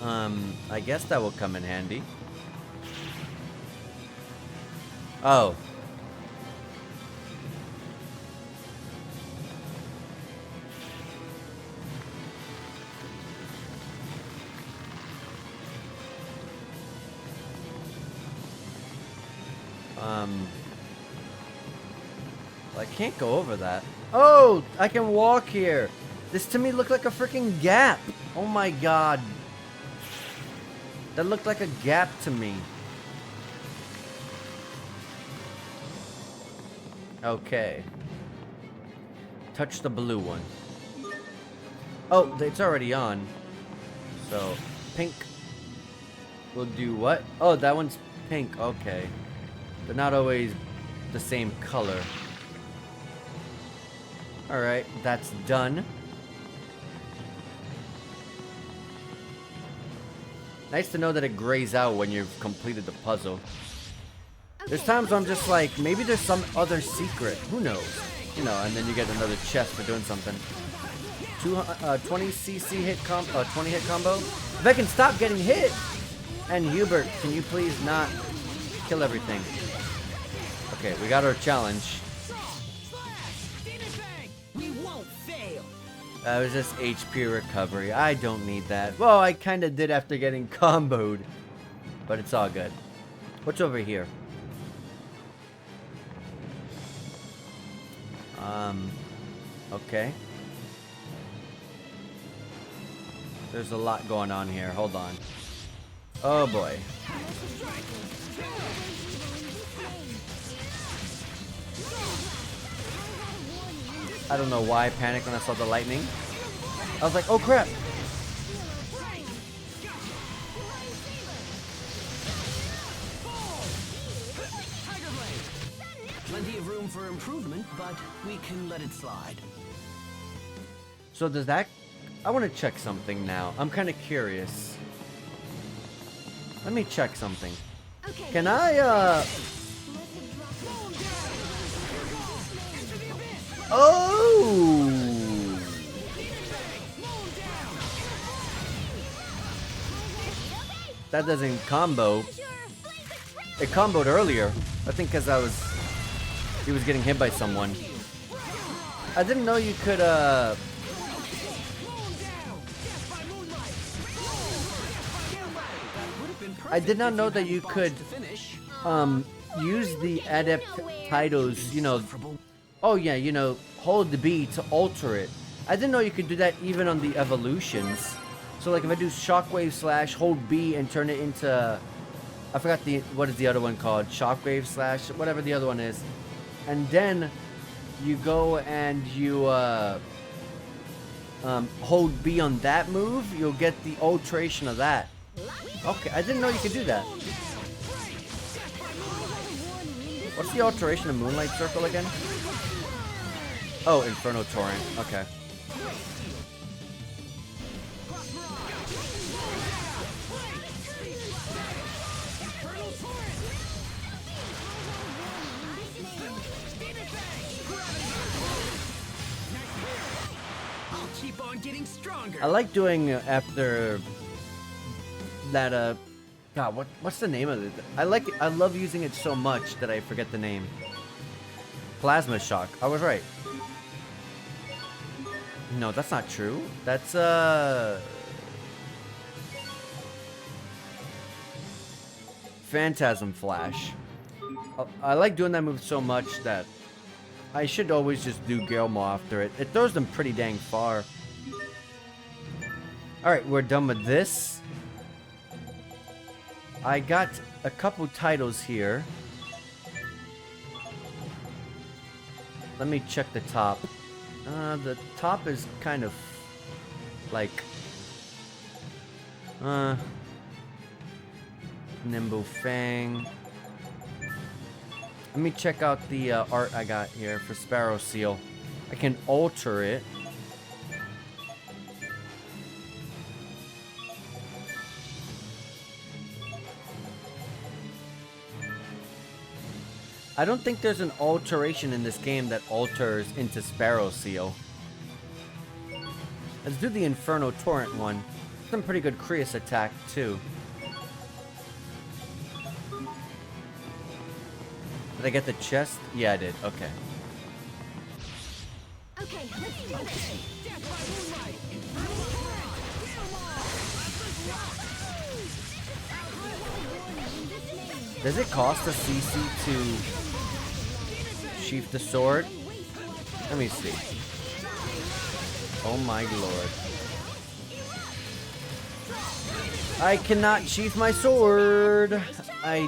I guess that will come in handy. Oh. I can't go over that. Oh, I can walk here. This to me looked like a freaking gap. Oh my god. That looked like a gap to me. Okay. Touch the blue one. Oh, it's already on. So, pink will do what? Oh, that one's pink. Okay. They're not always the same color. Alright, that's done. Nice to know that it grays out when you've completed the puzzle. There's times where I'm just like, maybe there's some other secret. Who knows? You know, and then you get another chest for doing something. 20 CC hit 20 hit combo. If I can stop getting hit! And Hubert, can you please not kill everything? Okay, we got our challenge. That was just HP recovery. I don't need that. Well, I kind of did after getting comboed. But it's all good. What's over here? Okay. There's a lot going on here. Hold on. Oh boy. I don't know why I panicked when I saw the lightning. I was like, oh crap. Plenty of room for improvement, but we can let it slide. So does that... I want to check something now. I'm kind of curious. Let me check something. Can I, Oh! That doesn't combo. It comboed earlier. I think because he was getting hit by someone. I didn't know you could, I did not know that you could, use the adept titles, you know. Oh yeah, you know, hold the B to alter it. I didn't know you could do that even on the evolutions. So like if I do shockwave slash hold B and turn it into, I forgot what is the other one called? Shockwave slash whatever the other one is. And then you go and you hold B on that move, you'll get the alteration of that. Okay, I didn't know you could do that. What's the alteration of Moonlight Circle again? Oh, Inferno Torrent. Okay. I'll keep on getting stronger. I like doing after that. God, what's the name of it? I love using it so much that I forget the name. Plasma Shock. I was right. No, that's not true. That's Phantasm Flash. I like doing that move so much that I should always just do Gilmo after it. It throws them pretty dang far. Alright, we're done with this. I got a couple titles here. Let me check the top. The top is kind of like Nimble Fang. Let me check out the art I got here for Sparrow Seal. I can alter it. I don't think there's an alteration in this game that alters into Sparrow Seal. Let's do the Inferno Torrent one. Some pretty good Creus attack too. Did I get the chest? Yeah, I did. Okay. Okay, let's do this. Does it cost a CC to sheath the sword? Let me see. Oh my lord. I cannot sheath my sword. I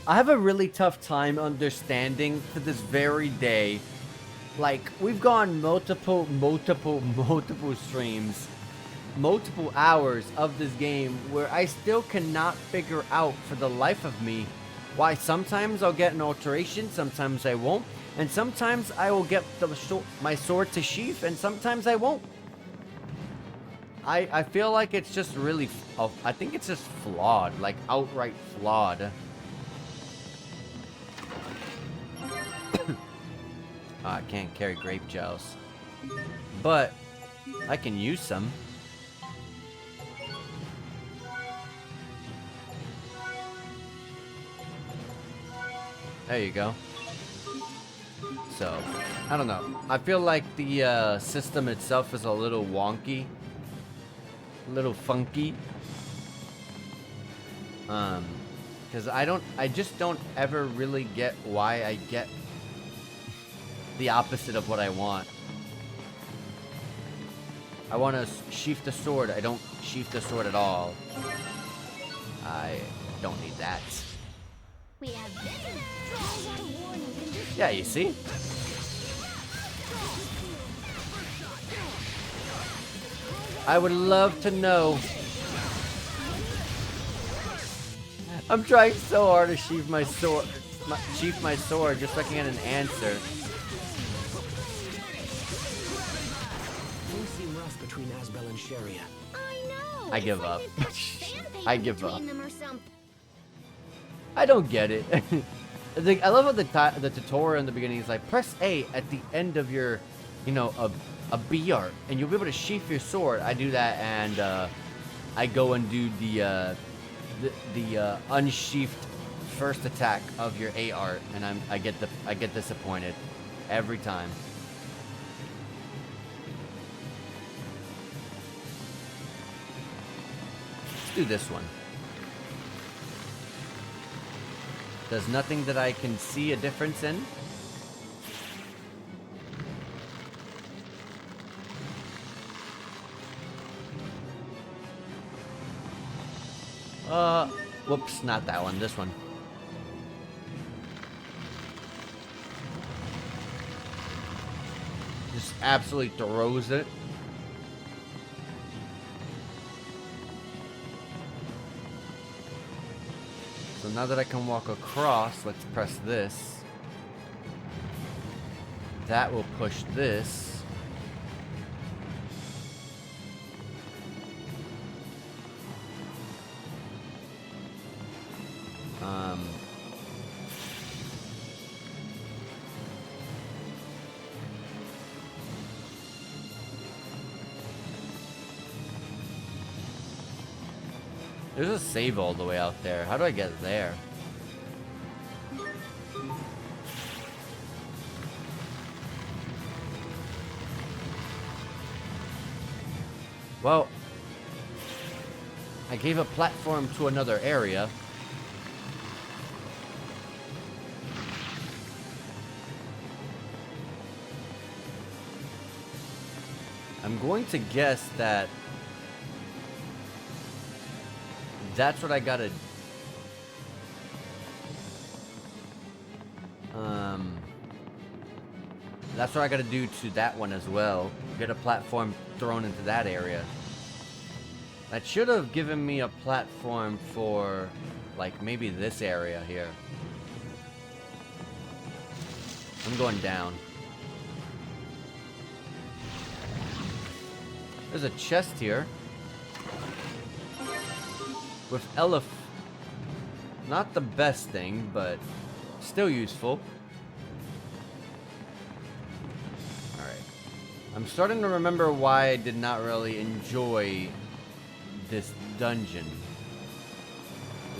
have a really tough time understanding to this very day. Like, we've gone multiple streams, multiple hours of this game where I still cannot figure out for the life of me why sometimes I'll get an alteration, sometimes I won't, and sometimes I will get my sword to sheath, and sometimes I won't. I feel like it's just really, I think it's just flawed, like outright flawed. I can't carry grape gels, but I can use some. There you go. So, I don't know. I feel like the system itself is a little wonky. A little funky. Because I just don't ever really get why I get the opposite of what I want. I want to sheath the sword. I don't sheath the sword at all. I don't need that. We have visitors. Yeah, you see? I would love to know. I'm trying so hard to sheath my sword, just so I can get an answer. Things seem rough between Asbel and Sharia. I know. I give up. I give up. Them or something. I don't get it. I love how the tutorial in the beginning is like, press A at the end of your, you know, a B art, and you'll be able to sheath your sword. I do that, and I go and do the unsheathed first attack of your A art, and I get disappointed every time. Let's do this one. There's nothing that I can see a difference in. Whoops, not that one, this one. Just absolutely throws it. So now that I can walk across, let's press this. that will push this. There's a save all the way out there. How do I get there? Well, I gave a platform to another area. I'm going to guess that that's what I gotta... That's what I gotta do to that one as well. Get a platform thrown into that area. That should have given me a platform for, like, maybe this area here. I'm going down. There's a chest here. With not the best thing, but still useful. Alright. I'm starting to remember why I did not really enjoy this dungeon.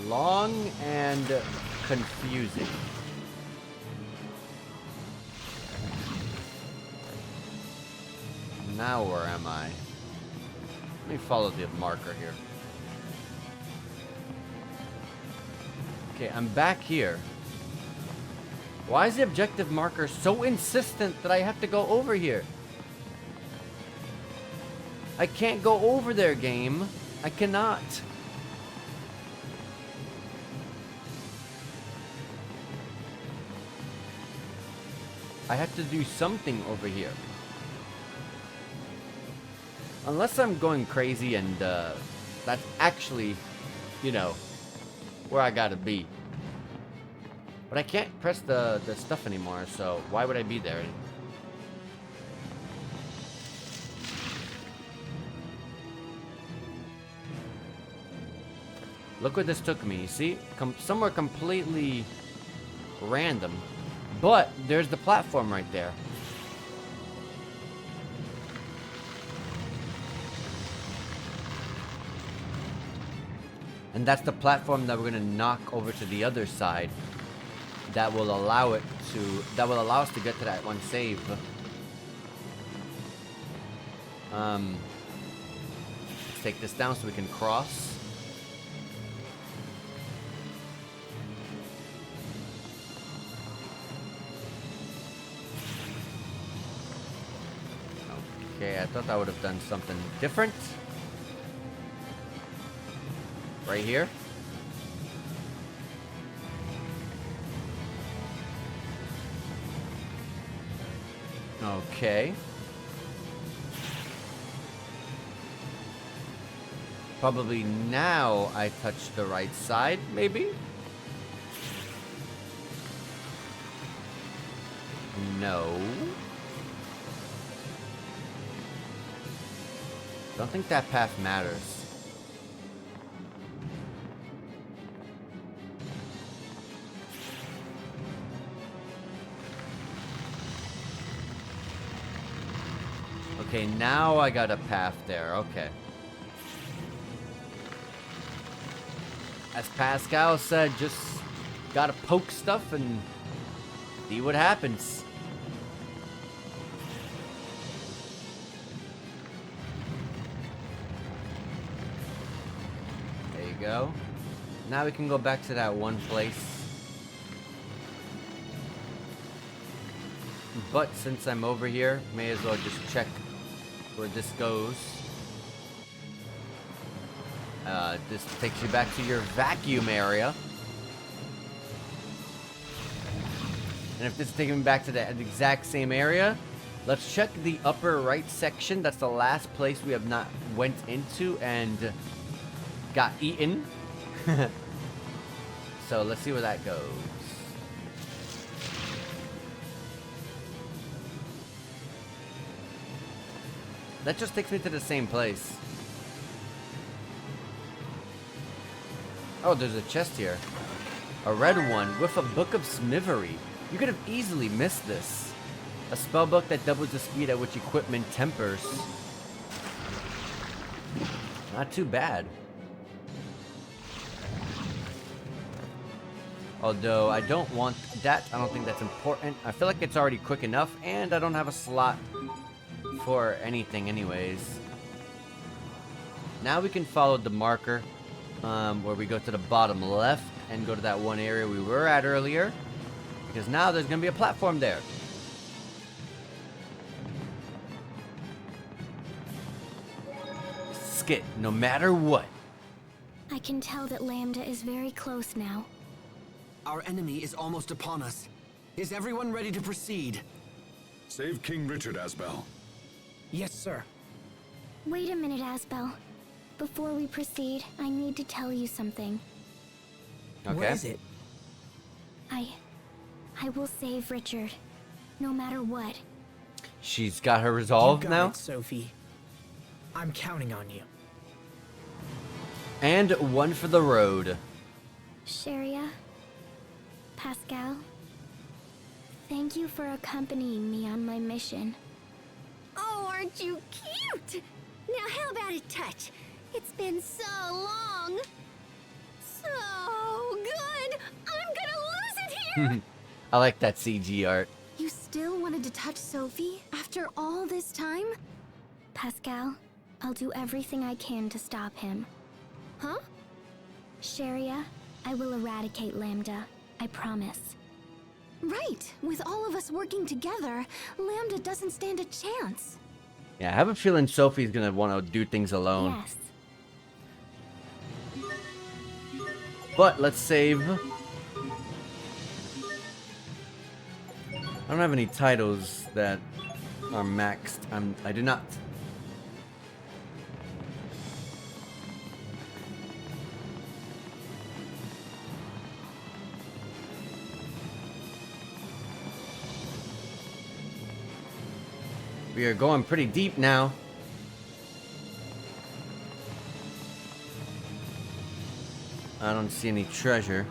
Long and confusing. Now where am I? Let me follow the marker here. Okay, I'm back here. Why is the objective marker so insistent that I have to go over here? I can't go over there, game. I cannot. I have to do something over here. Unless I'm going crazy and that's actually, you know, where I gotta be. But I can't press the stuff anymore, so why would I be there? Look where this took me, see? Somewhere completely random. But there's the platform right there. And that's the platform that we're gonna knock over to the other side. That will allow us to get to that one save. Let's take this down so we can cross. Okay, I thought I would have done something different. Right here. Okay. Probably now I touch the right side, maybe? No. Don't think that path matters. Okay, now I got a path there. Okay. As Pascal said, just gotta poke stuff and see what happens. There you go. Now we can go back to that one place. But since I'm over here, may as well just check where this goes. This takes you back to your vacuum area. And if this is taking me back to the exact same area, let's check the upper right section. That's the last place we have not went into and got eaten. So let's see where that goes. That just takes me to the same place. Oh, there's a chest here. A red one with a book of smithery. You could have easily missed this. A spellbook that doubles the speed at which equipment tempers. Not too bad. Although I don't want that. I don't think that's important. I feel like it's already quick enough, and I don't have a slot for anything anyways. Now we can follow the marker where we go to the bottom left and go to that one area we were at earlier, because now there's gonna be a platform there. Skit, no matter what. I can tell that Lambda is very close now. Our enemy is almost upon us. Is everyone ready to proceed? Save King Richard, Asbel. Yes, sir. Wait a minute, Asbel. Before we proceed, I need to tell you something. Okay. What is it? I will save Richard, no matter what. She's got her resolve You got now. it, Sophie. I'm counting on you. And one for the road. Sharia, Pascal, thank you for accompanying me on my mission. Oh, aren't you cute? Now how about a touch? It's been so long. So good. I'm gonna lose it here. I like that CG art. You still wanted to touch Sophie after all this time? Pascal, I'll do everything I can to stop him. Huh? Sharia, I will eradicate Lambda. I promise. Right. With all of us working together, Lambda doesn't stand a chance. Yeah, I have a feeling Sophie's gonna want to do things alone. Yes. But let's save. I don't have any titles that are maxed. I do not. We are going pretty deep now. I don't see any treasure.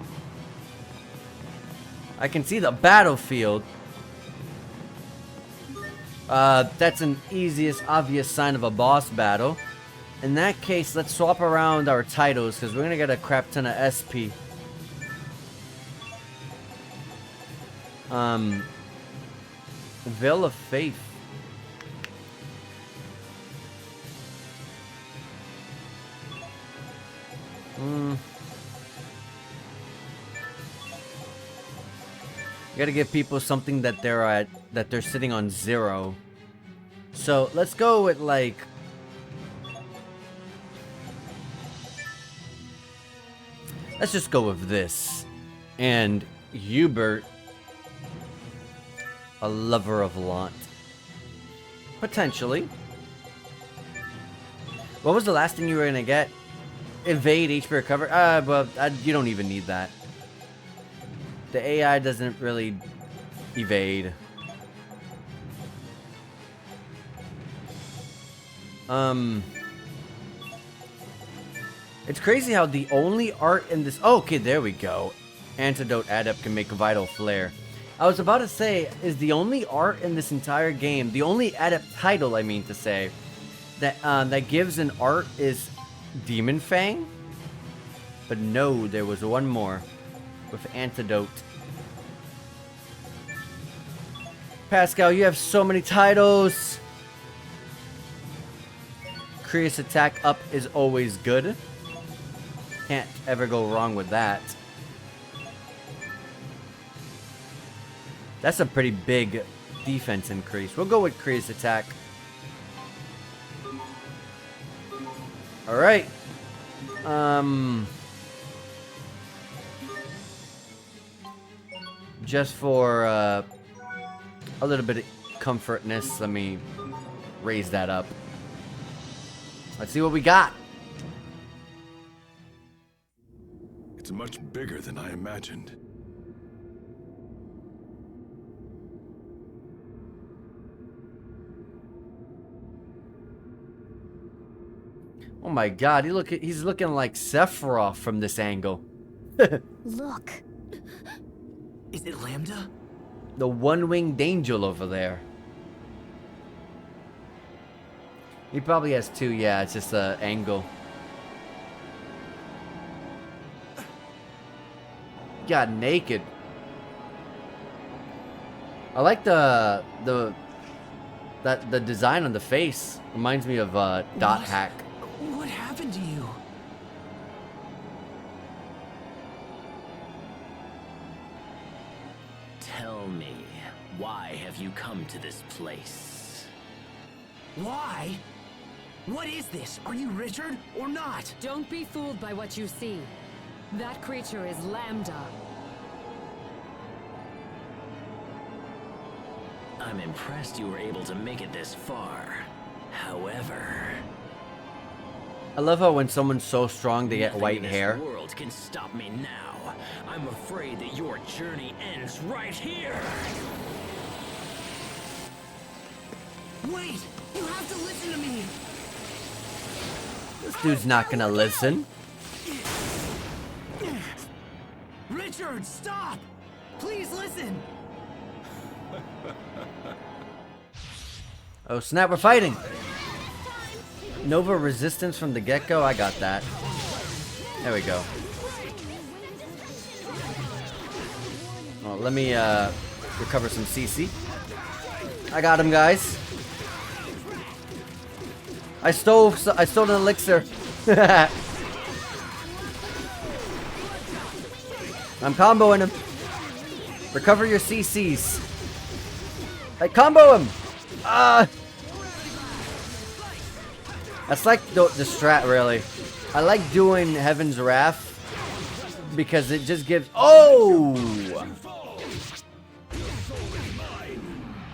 I can see the battlefield. That's an easiest, obvious sign of a boss battle. In that case, let's swap around our titles, because we're gonna get a crap ton of SP. Veil of Faith. You gotta give people something that they're sitting on 0. So let's go with like let's just go with this. And Hubert, a lover of Lant. Potentially. What was the last thing you were gonna get? Evade, HP recover? Well, you don't even need that. The AI doesn't really evade. It's crazy how the only art in this... Oh, okay, there we go. Antidote Adept can make Vital Flare. I was about to say, is the only art in this entire game, the only Adept title, I mean to say, that gives an art is Demon Fang? But no, there was one more. With Antidote. Pascal, you have so many titles. Curious Attack up is always good. Can't ever go wrong with that. That's a pretty big defense increase. We'll go with Curious Attack. Alright. Just for a little bit of comfortness, let me raise that up. Let's see what we got. It's much bigger than I imagined. Oh my god, he's looking like Sephiroth from this angle. Look. Is it Lambda? The one-winged angel over there. He probably has two, yeah, it's just an angle. Got naked. I like the design on the face. Reminds me of Dot Hack. What happened to you? Tell me, why have you come to this place? Why? What is this? Are you Richard or not? Don't be fooled by what you see. That creature is Lambda. I'm impressed you were able to make it this far. However, I love how when someone's so strong they get nothing white in this hair. world can stop me now. I'm afraid that your journey ends right here. Wait! You have to listen to me! This dude's not gonna listen. Richard, stop! Please listen! Oh snap, we're fighting! Nova resistance from the get-go, I got that. There we go. Oh, let me recover some CC. I got him, guys. I stole an elixir. I'm comboing him. Recover your CCs. I combo him. That's like the strat, really. I like doing Heaven's Wrath because it just gives. Oh!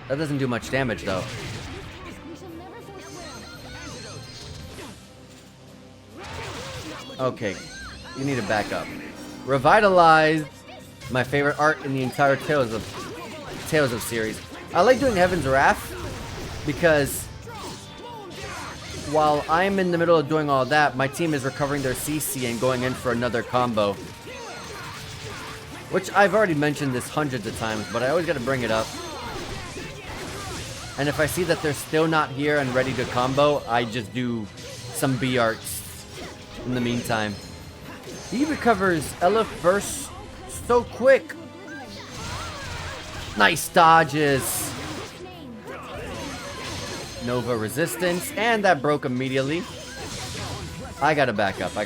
That doesn't do much damage, though. Okay, you need to back up. Revitalize, my favorite art in the entire Tales of series. I like doing Heaven's Wrath because while I'm in the middle of doing all that, my team is recovering their CC and going in for another combo. Which I've already mentioned this hundreds of times, but I always gotta bring it up. And if I see that they're still not here and ready to combo, I just do some B arts in the meantime. He recovers Elif burst so quick. Nice dodges. Nova resistance, and that broke immediately. I gotta back up. I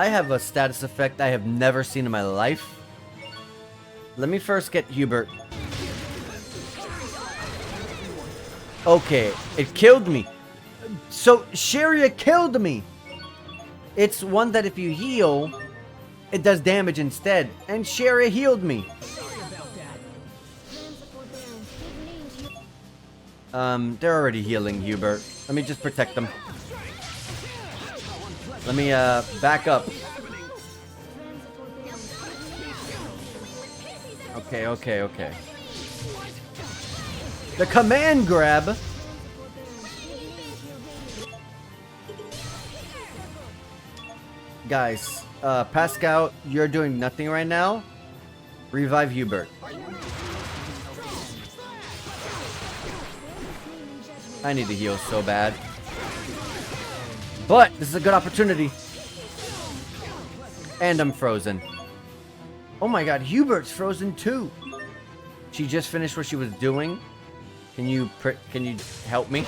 have a status effect I have never seen in my life. Let me first get Hubert. Okay, it killed me. So, Sharia killed me. It's one that if you heal, it does damage instead. And Sharia healed me. They're already healing Hubert. Let me just protect them. Let me, back up. Okay. The command grab. Guys, Pascal, you're doing nothing right now. Revive Hubert. I need to heal so bad. But this is a good opportunity. And I'm frozen. Oh my god, Hubert's frozen too. She just finished what she was doing. Can you help me?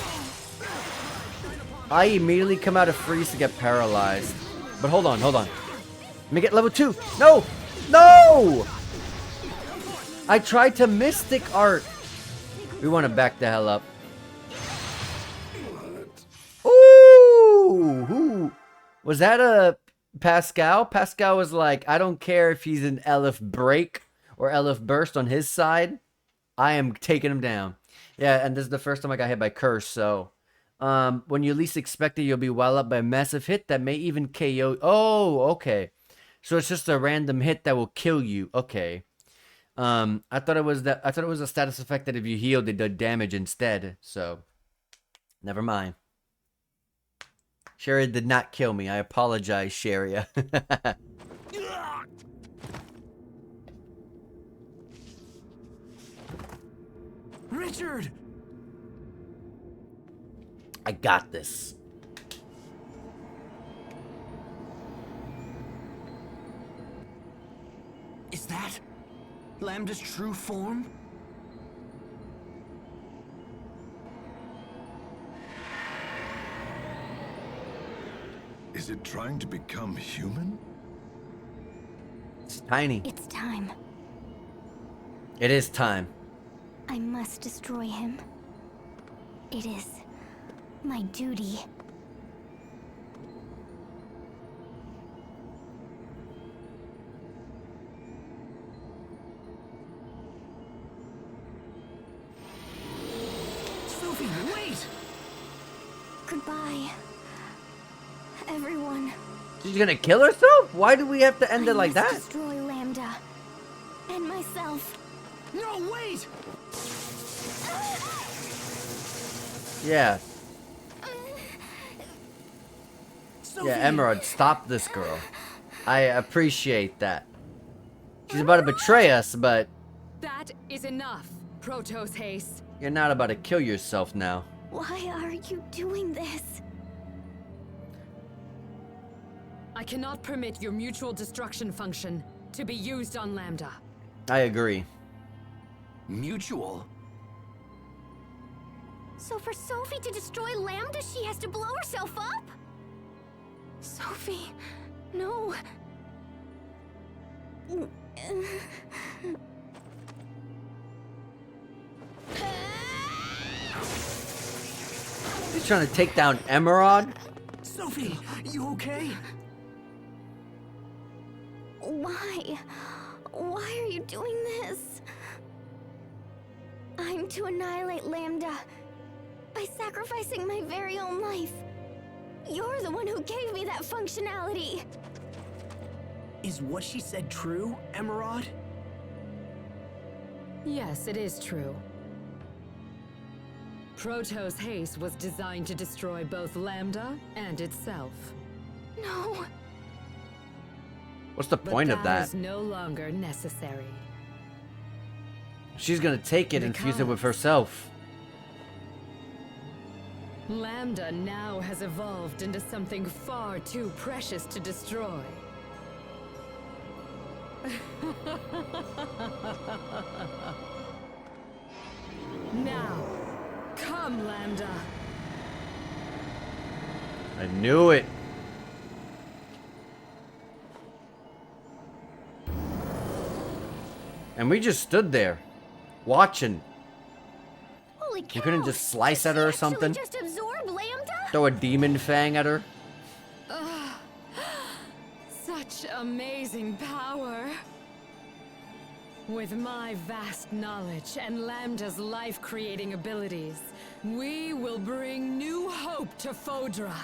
I immediately come out of freeze to get paralyzed. But hold on. Let me get level 2. No! I tried to Mystic Art. We want to back the hell up. Ooh! Was that a Pascal? Pascal was like, I don't care if he's an Elif break or Elif burst on his side. I am taking him down. Yeah, and this is the first time I got hit by Curse, so... when you least expect it, you'll be well up by a massive hit that may even KO... Oh, okay. So it's just a random hit that will kill you. Okay. I thought it was a status effect that if you healed, it did damage instead. So, never mind. Sharia did not kill me. I apologize, Sharia. Richard! I got this. Is that Lambda's true form? Is it trying to become human? It's tiny. It's time. It is time. I must destroy him. It is my duty. Sophie, wait! Goodbye, everyone. She's gonna kill herself? Why do we have to end it like I must that? destroy Lambda and myself. No, wait! Yeah. Sophie! Yeah, Emerald, stop this girl. I appreciate that. She's about to betray us, but That is enough, Protos Haste. you're not about to kill yourself now. Why are you doing this? I cannot permit your mutual destruction function to be used on Lambda. I agree. Mutual? So for Sophie to destroy Lambda, she has to blow herself up? Sophie, no. He's trying to take down Emerald? Sophie, you okay? Why? Why are you doing this? I'm to annihilate Lambda by sacrificing my very own life. You're the one who gave me that functionality. Is what she said true, Emerald? Yes, it is true. Protos Haste was designed to destroy both Lambda and itself. No. What's the But point of that? is no longer necessary. She's gonna take it and fuse it with herself. Lambda now has evolved into something far too precious to destroy. Now, come, Lambda. I knew it. And we just stood there, watching. Holy cow! You couldn't just slice at her or something? Just absorb Lambda? Throw a demon fang at her? Such amazing power. With my vast knowledge and Lambda's life-creating abilities, we will bring new hope to Fodra.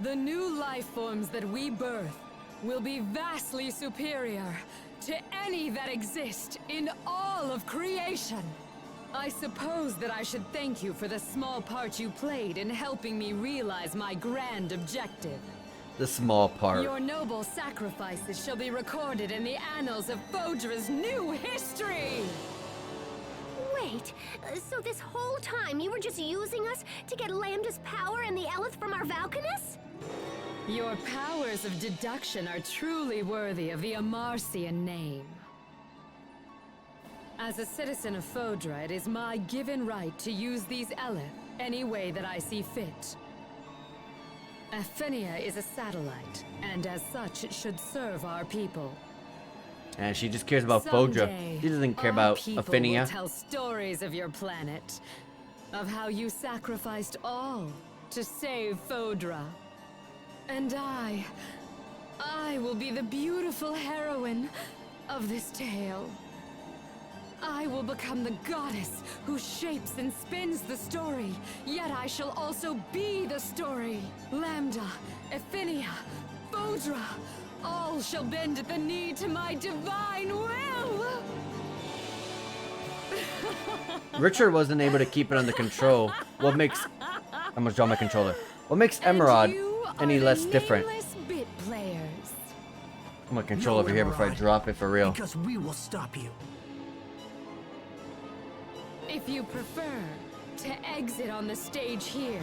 The new life forms that we birth will be vastly superior to any that exist in all of creation. I suppose that I should thank you for the small part you played in helping me realize my grand objective. The small part. Your noble sacrifices shall be recorded in the annals of Fodra's new history! Wait, so this whole time you were just using us to get Lambda's power and the Eleth from our Valkanus? Your powers of deduction are truly worthy of the Amarcian name. As a citizen of Fodra, it is my given right to use these Eleth any way that I see fit. Afinia is a satellite, and as such it should serve our people. And she just cares about Fodra. Someday, She doesn't care our about people Afinia. will tell stories of your planet, of how you sacrificed all to save Fodra. And I will be the beautiful heroine of this tale. I will become the goddess who shapes and spins the story, yet I shall also be the story. Lambda, Afinia, Fodra, All shall bend at the knee to my divine will! Richard wasn't able to keep it under control. What makes... I'm gonna draw my controller. What makes Emerald any less different? Bit players. I'm gonna control over here before I drop it for real. Because we will stop you. If you prefer to exit on the stage here,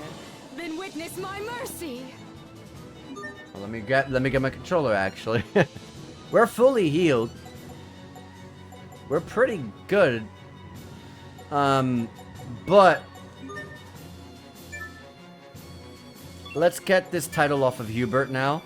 then witness my mercy. Well, let me get my controller actually. We're fully healed. We're pretty good. But let's get this title off of Hubert now.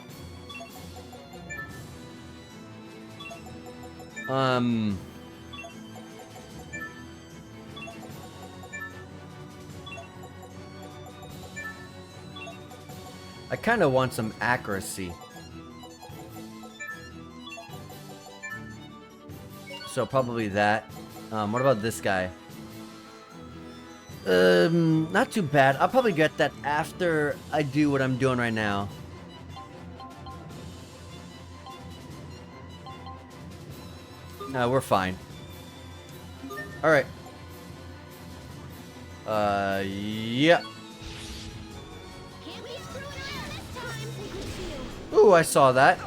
I kind of want some accuracy. So probably that. What about this guy? Not too bad. I'll probably get that after I do what I'm doing right now. No, we're fine. Alright. Yeah. Ooh, I saw that.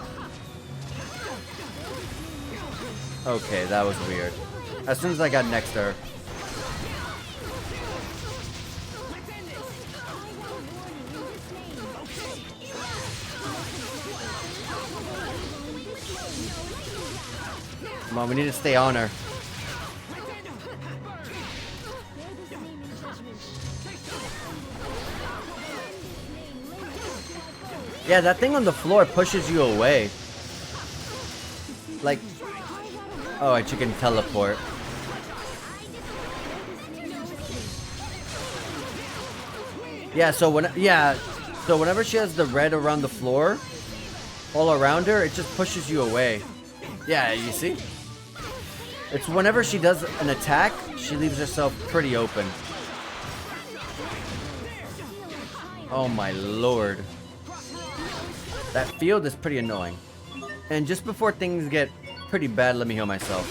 Okay, that was weird. As soon as I got next to her. Come on, we need to stay on her. Yeah, that thing on the floor pushes you away. Like... Oh, she can teleport. Yeah, so whenever she has the red around the floor, all around her, it just pushes you away. Yeah, you see? It's whenever she does an attack, she leaves herself pretty open. Oh my lord. That field is pretty annoying. And just before things get pretty bad, let me heal myself.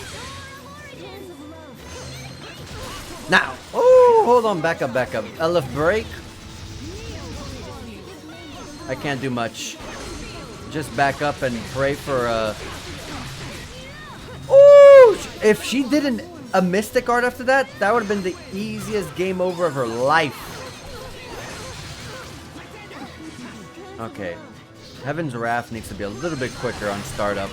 Now! Oh, hold on, back up, back up. Elif break. I can't do much. Just back up and pray for Ooh! If she did a Mystic Art after that, that would have been the easiest game over of her life. Okay. Heaven's Wrath needs to be a little bit quicker on startup.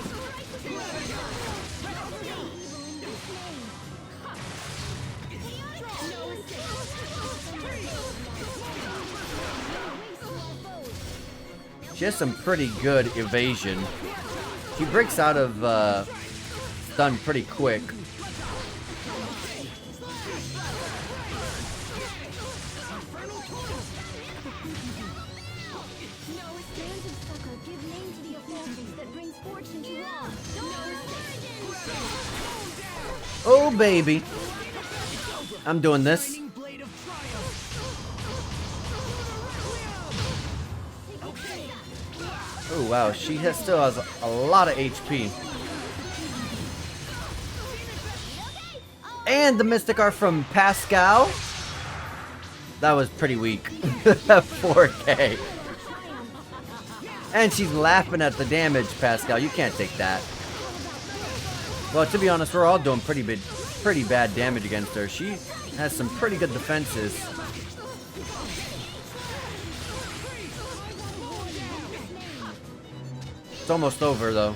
She has some pretty good evasion. She breaks out of stun pretty quick. Oh baby, I'm doing this. Oh wow, she still has a lot of HP. And the Mystic Art from Pascal. That was pretty weak. 4K. And she's laughing at the damage, Pascal. You can't take that. Well, to be honest, we're all doing pretty bad damage against her. She has some pretty good defenses. It's almost over, though.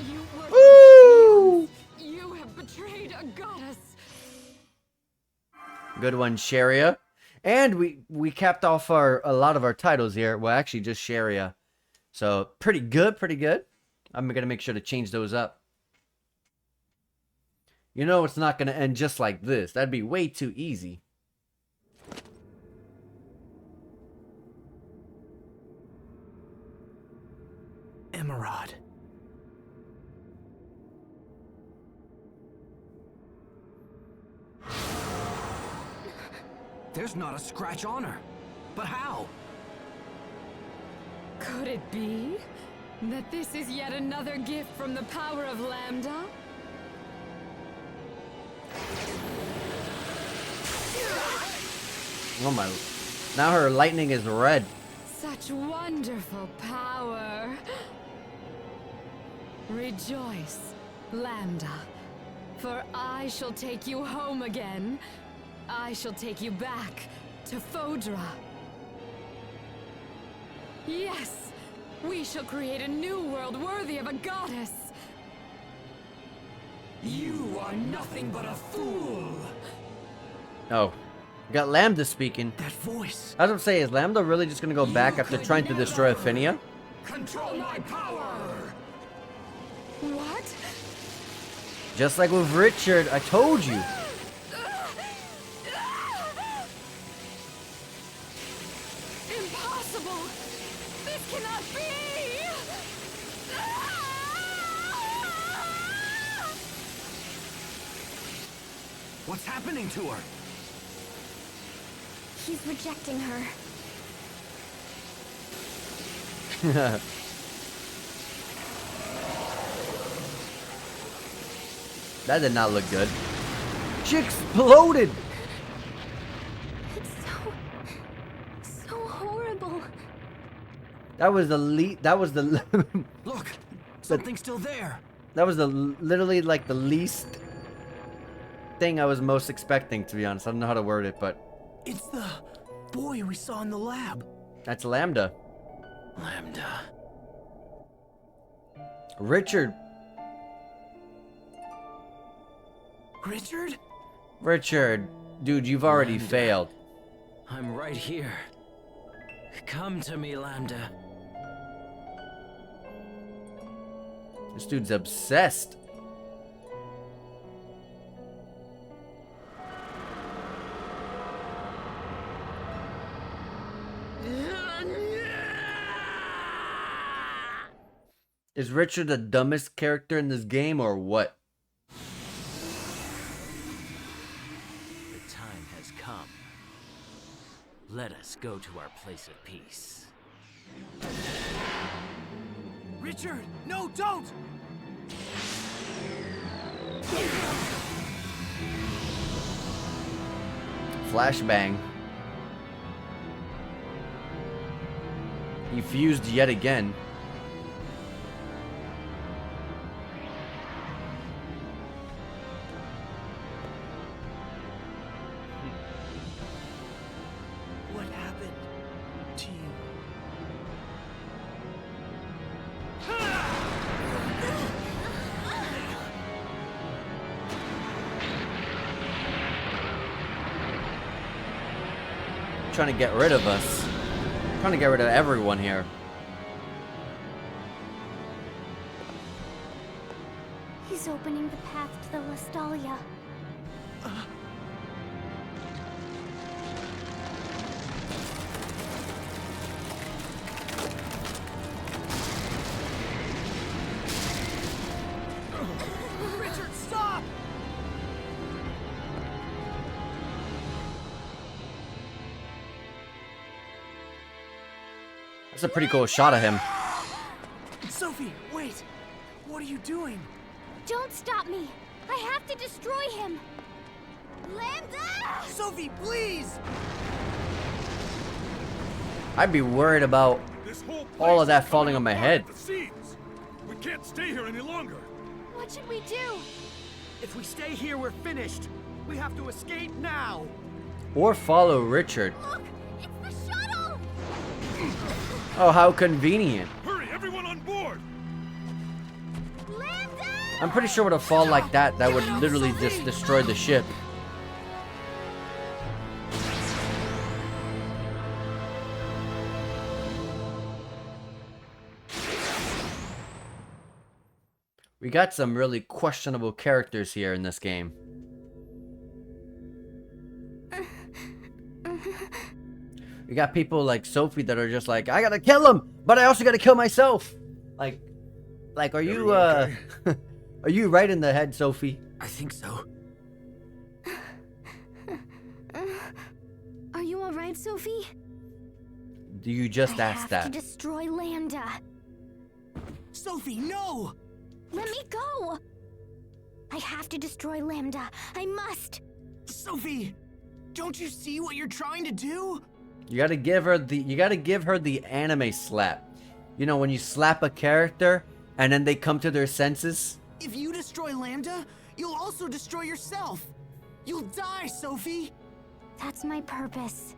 Woo! You have betrayed a goddess. Good one, Sharia. And we capped off a lot of our titles here. Well, actually, just Sharia. So, pretty good, pretty good. I'm going to make sure to change those up. You know it's not going to end just like this. That'd be way too easy. Emerald. There's not a scratch on her. But how? Could it be? That this is yet another gift from the power of Lambda? Oh my. Now her lightning is red. Such wonderful power. Rejoice, Lambda, for I shall take you home again. I shall take you back to Fodra. Yes, we shall create a new world worthy of a goddess. You are nothing but a fool! Oh. Got Lambda speaking. That voice. I was gonna say, is Lambda really just gonna go back after trying to destroy Aphinia? Control my power! What? Just like with Richard, I told you. Impossible! This cannot be! What's happening to her? He's rejecting her. That did not look good. She exploded! It's so horrible. That was the that was the Look! Something's still there! that was the literally like the least thing I was most expecting, to be honest. I don't know how to word it, but It's the boy we saw in the lab. that's Lambda. Lambda. Richard. Richard? Richard. Dude, you've already Lambda. failed. I'm right here. Come to me, Lambda. This dude's obsessed. Is Richard the dumbest character in this game or what? The time has come. Let us go to our place of peace. Richard! No, don't! Flashbang. He fused yet again. What happened to you? Trying to get rid of us. Trying to get rid of everyone here. He's opening the path to the Lestalia. Richard, stop! That's a pretty cool shot of him. Sophie, wait! What are you doing? Don't stop me! I have to destroy him! Lambda! Sophie, please! I'd be worried about This whole all of place that is falling coming on my apart head. at the seams. We can't stay here any longer. What should we do? If we stay here, we're finished. We have to escape now. Or follow Richard. Look! It's the shuttle! Oh, how convenient. Hurry, everyone on board! Lambda! I'm pretty sure with a fall like that, that would literally just destroy the ship. We got some really questionable characters here in this game. We got people like Sophie that are just like, I gotta kill him, but I also gotta kill myself. Like, are you, Everyone okay? are you right in the head, Sophie? I think so. Are you alright, Sophie? Do you just I ask have that? to destroy Lambda. Sophie, no! Let me go! I have to destroy Lambda. I must! Sophie, don't you see what you're trying to do? You gotta give her the anime slap. You know, when you slap a character and then they come to their senses. If you destroy Lambda, you'll also destroy yourself. You'll die, Sophie. That's my purpose.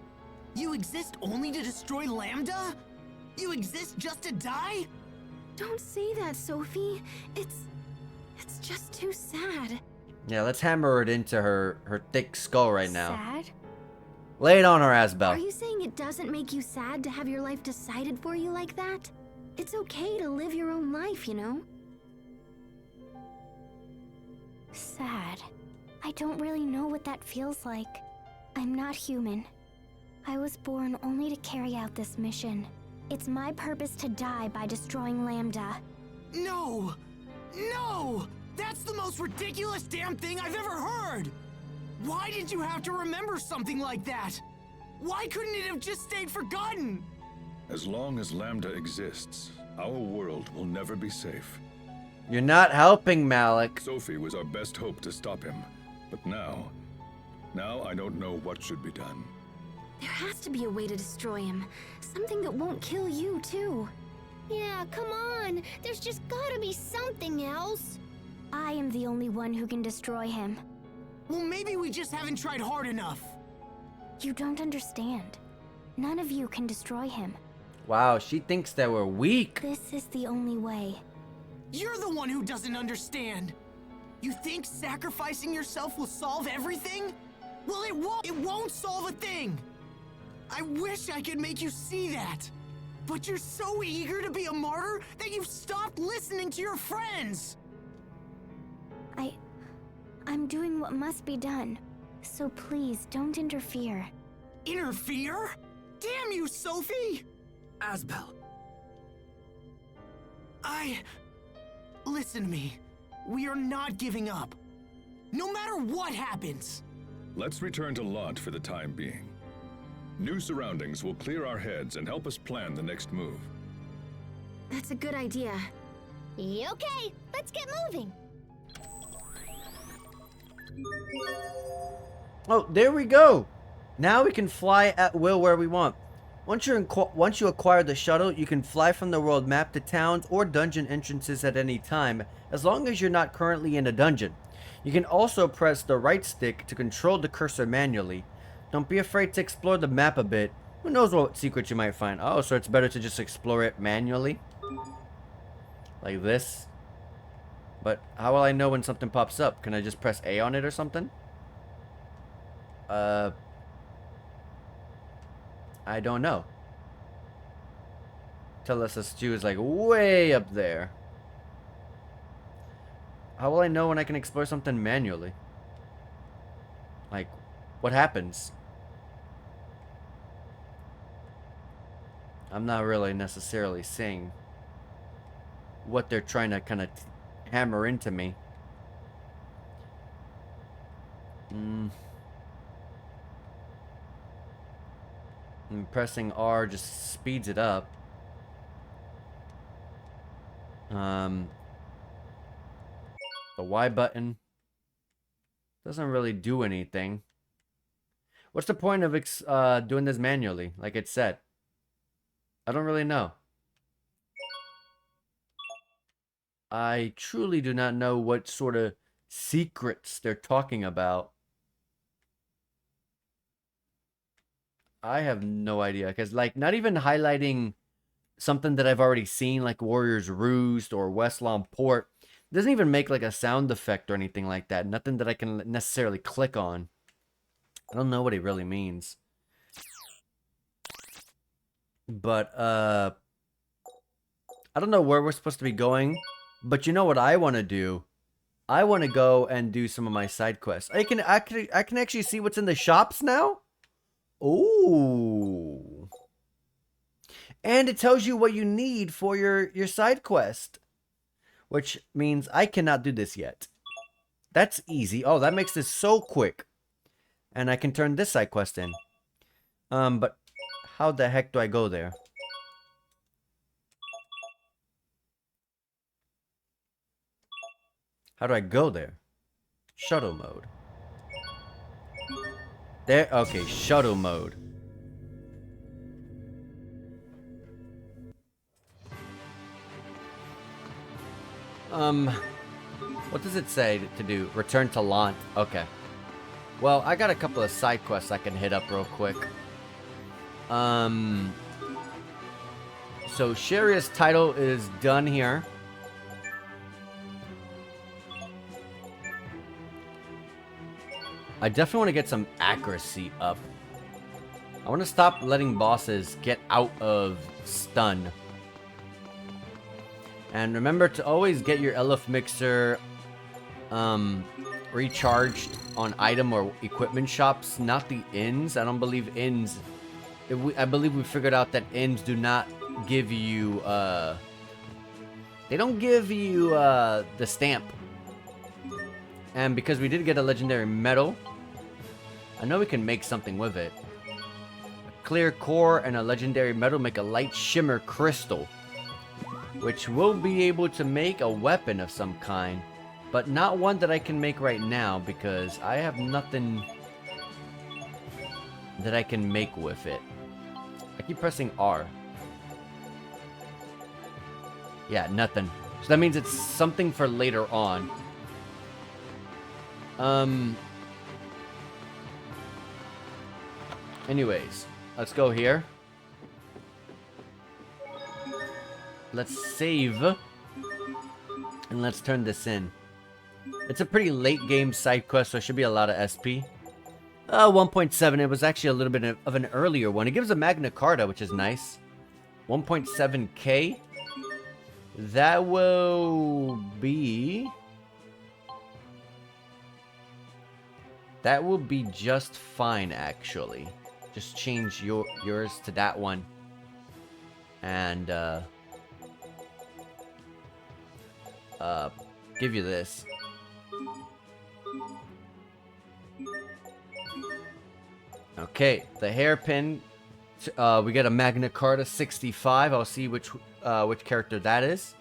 You exist only to destroy Lambda? You exist just to die? Don't say that, Sophie. It's just too sad. Yeah, let's hammer it into her thick skull right now. Sad? Lay it on her, Are Asbel. you saying it doesn't make you sad to have your life decided for you like that? It's okay to live your own life, you know? Sad. I don't really know what that feels like. I'm not human. I was born only to carry out this mission. It's my purpose to die by destroying Lambda. No! No! That's the most ridiculous damn thing I've ever heard! Why did you have to remember something like that? Why couldn't it have just stayed forgotten? As long as Lambda exists, our world will never be safe. You're not helping, Malik. Sophie was our best hope to stop him. But now I don't know what should be done. There has to be a way to destroy him. Something that won't kill you, too. Yeah, come on. There's just gotta be something else. I am the only one who can destroy him. Well, maybe we just haven't tried hard enough. You don't understand. None of you can destroy him. Wow, she thinks that we're weak. This is the only way. You're the one who doesn't understand. You think sacrificing yourself will solve everything? Well, it won't. It won't solve a thing. I wish I could make you see that. But you're so eager to be a martyr that you've stopped listening to your friends. I'm doing what must be done. So please, don't interfere. Interfere? Damn you, Sophie! Asbel, Listen to me. We are not giving up. No matter what happens. Let's return to Lot for the time being. New surroundings will clear our heads and help us plan the next move. That's a good idea. Okay, let's get moving. Oh, there we go. Now we can fly at will where we want. Once you acquire the shuttle, you can fly from the world map to towns or dungeon entrances at any time, as long as you're not currently in a dungeon. You can also press the right stick to control the cursor manually. Don't be afraid to explore the map a bit. Who knows what secrets you might find. Oh, so it's better to just explore it manually? Like this? But how will I know when something pops up? Can I just press A on it or something? I don't know. Tell us Stew is like way up there. How will I know when I can explore something manually? Like, what happens? I'm not really necessarily seeing what they're trying to kind of hammer into me. And pressing R just speeds it up. The Y button doesn't really do anything. What's the point of doing this manually, like it said? I don't really know. I truly do not know what sort of secrets they're talking about. I have no idea, because like not even highlighting something that I've already seen, like Warrior's Roost or Westlawn Port, doesn't even make like a sound effect or anything like that. Nothing that I can necessarily click on. I don't know what it really means. But I don't know where we're supposed to be going. But you know what I want to do? I want to go and do some of my side quests. I can actually see what's in the shops now. Ooh. And it tells you what you need for your side quest. Which means I cannot do this yet. That's easy. Oh, that makes this so quick. And I can turn this side quest in. But how the heck do I go there? How do I go there? Shuttle mode. There, okay, shuttle mode. What does it say to do? Return to Lant. Okay. Well, I got a couple of side quests I can hit up real quick. So Sharia's title is done here. I definitely want to get some accuracy up. I want to stop letting bosses get out of stun. And remember to always get your Elif Mixer recharged on item or equipment shops, not the inns. I don't believe inns. I believe we figured out that inns do not give you, they don't give you the stamp. And because we did get a legendary medal, I know we can make something with it. A clear core and a legendary medal make a light shimmer crystal, which will be able to make a weapon of some kind, but not one that I can make right now because I have nothing that I can make with it. I keep pressing R. Yeah, nothing. So that means it's something for later on. Anyways, let's go here. Let's save. And let's turn this in. It's a pretty late game side quest, so it should be a lot of SP. 1.7. It was actually a little bit of an earlier one. It gives a Magna Carta, which is nice. 1.7k. That will be... That will be just fine, actually. Just change yours to that one. And, give you this. Okay, the hairpin. We get a Magna Carta 65. I'll see which character that is.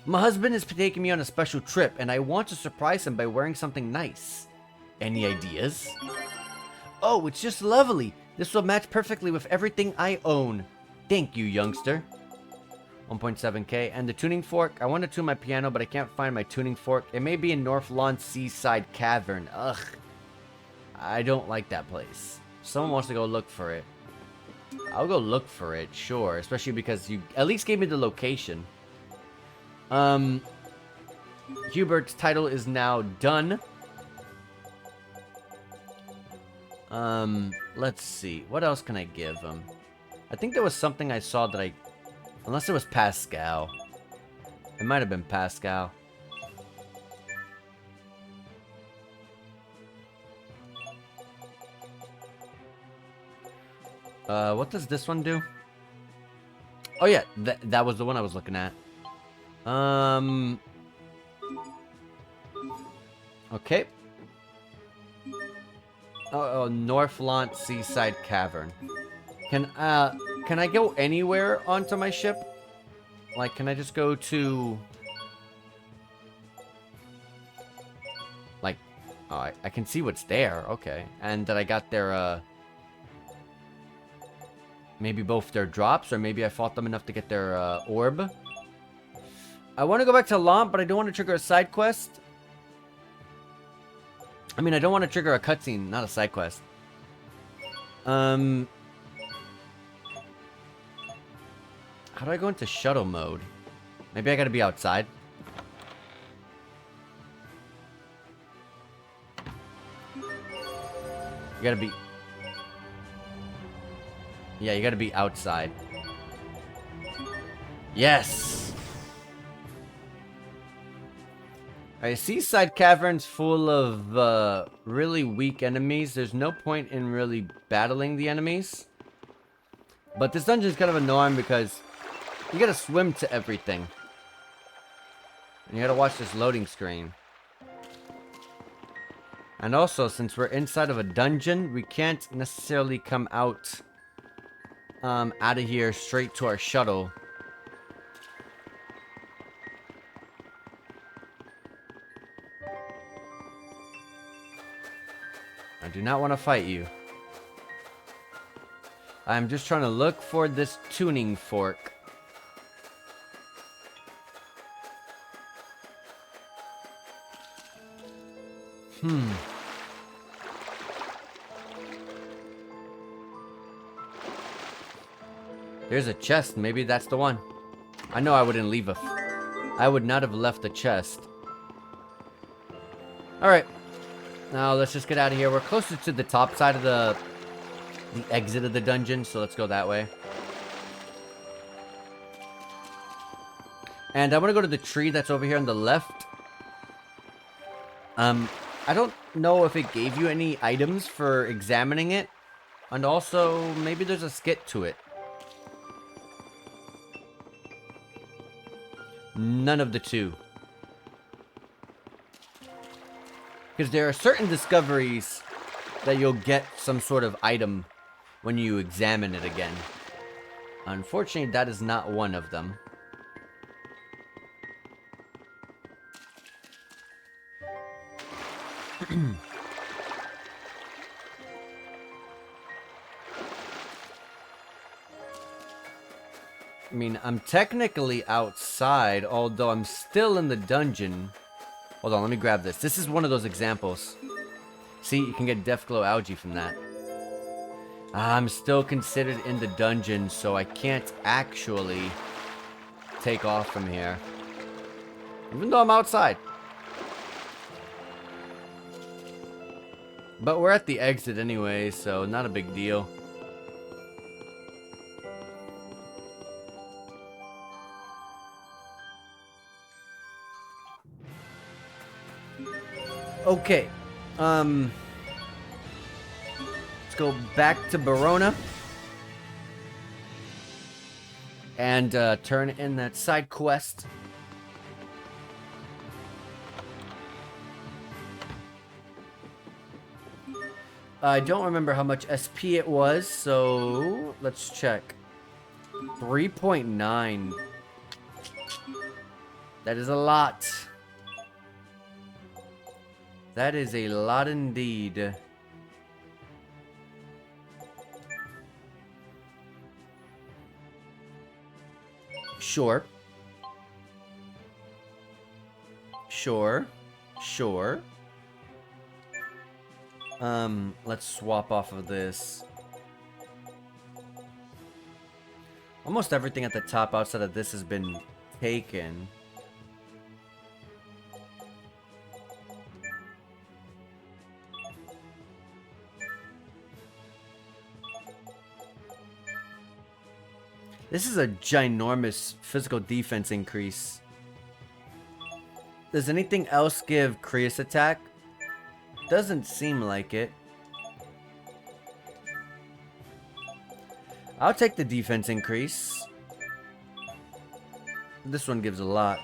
My husband is taking me on a special trip, and I want to surprise him by wearing something nice. Any ideas? Oh, it's just lovely. This will match perfectly with everything I own. Thank you, youngster. 1.7k. And the tuning fork. I want to tune my piano, but I can't find my tuning fork. It may be in North Lawn Seaside Cavern. Ugh. I don't like that place. Someone wants to go look for it. I'll go look for it, sure. Especially because you at least gave me the location. Hubert's title is now done. Let's see. What else can I give him? I think there was something I saw that I... Unless it was Pascal. It might have been Pascal. What does this one do? Oh yeah, that was the one I was looking at. Okay. Oh, Northlant Seaside Cavern. Can I go anywhere onto my ship? Like, can I just go to... Like, oh, I can see what's there. Okay. And that I got their, maybe both their drops, or maybe I fought them enough to get their, orb. I want to go back to Lamp, but I don't want to trigger a side quest. I mean, I don't want to trigger a cutscene, not a side quest. How do I go into shuttle mode? Maybe I gotta be outside. You gotta be... Yeah, you gotta be outside. Yes! Alright, Seaside Cavern's full of really weak enemies. There's no point in really battling the enemies. But this dungeon is kind of annoying because you gotta swim to everything. And you gotta watch this loading screen. And also, since we're inside of a dungeon, we can't necessarily come out of here straight to our shuttle. I do not want to fight you. I'm just trying to look for this tuning fork. There's a chest. Maybe that's the one. I know I wouldn't leave I would not have left the chest. Alright. Now let's just get out of here. We're closer to the top side of the exit of the dungeon, so let's go that way. And I want to go to the tree that's over here on the left. I don't know if it gave you any items for examining it. And also, maybe there's a skit to it. None of the two. Because there are certain discoveries that you'll get some sort of item when you examine it again. Unfortunately, that is not one of them. I mean, I'm technically outside, although I'm still in the dungeon. Hold on, let me grab this. This is one of those examples. See, you can get Death Glow Algae from that. I'm still considered in the dungeon, so I can't actually take off from here. Even though I'm outside. But we're at the exit anyway, so not a big deal. Okay, let's go back to Barona and turn in that side quest. I don't remember how much SP it was, so let's check. 3.9. That is a lot. That is a lot indeed. Sure. Sure. Sure. Let's swap off of this. Almost everything at the top outside of this has been taken. This is a ginormous physical defense increase. Does anything else give Creus attack? Doesn't seem like it. I'll take the defense increase. This one gives a lot.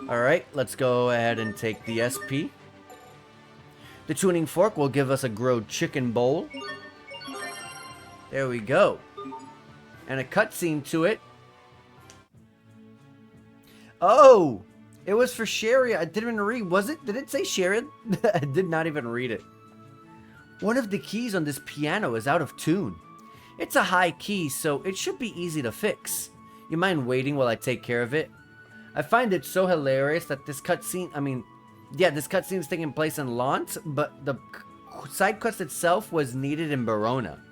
Alright, let's go ahead and take the SP. The tuning fork will give us a grilled chicken bowl. There we go. And a cutscene to it. Oh! It was for Sherry. I didn't even read. Was it? Did it say Sharon? I did not even read it. One of the keys on this piano is out of tune. It's a high key, so it should be easy to fix. You mind waiting while I take care of it? I find it so hilarious that this cutscene, this cutscene is taking place in Lant, but the side quest itself was needed in Barona.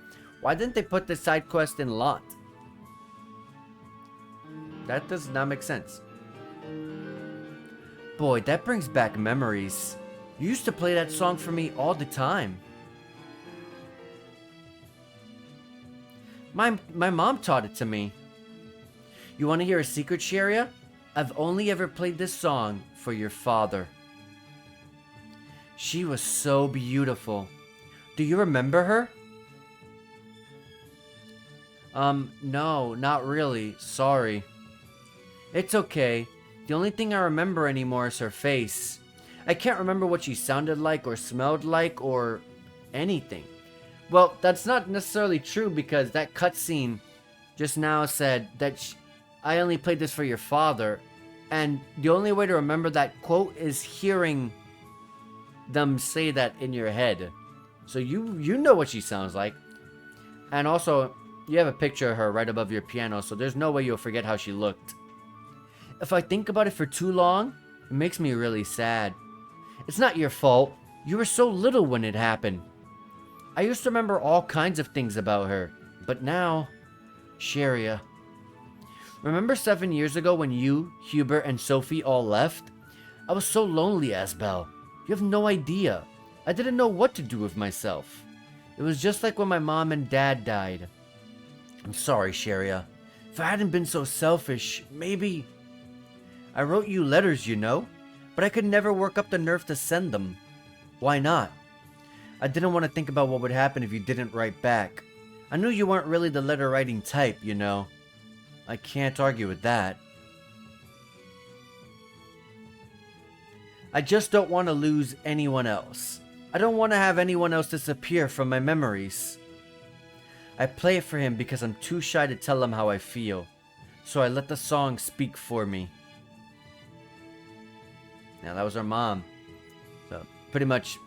Why didn't they put the side quest in Lant? That does not make sense. Boy, that brings back memories. You used to play that song for me all the time. My mom taught it to me. You want to hear a secret, Sharia? I've only ever played this song for your father. She was so beautiful. Do you remember her? No, not really. Sorry. It's okay. The only thing I remember anymore is her face. I can't remember what she sounded like or smelled like or anything. Well, that's not necessarily true because that cutscene just now said that I only played this for your father. And the only way to remember that quote is hearing them say that in your head. So you know what she sounds like. And also, you have a picture of her right above your piano, so there's no way you'll forget how she looked. If I think about it for too long, it makes me really sad. It's not your fault. You were so little when it happened. I used to remember all kinds of things about her, but now, Sharia. Remember 7 years ago when you, Hubert, and Sophie all left? I was so lonely, Asbel. You have no idea. I didn't know what to do with myself. It was just like when my mom and dad died. I'm sorry, Sharia. If I hadn't been so selfish, maybe... I wrote you letters, you know, but I could never work up the nerve to send them. Why not? I didn't want to think about what would happen if you didn't write back. I knew you weren't really the letter-writing type, you know. I can't argue with that. I just don't want to lose anyone else. I don't want to have anyone else disappear from my memories. I play it for him because I'm too shy to tell him how I feel. So I let the song speak for me. Now that was our mom. So pretty much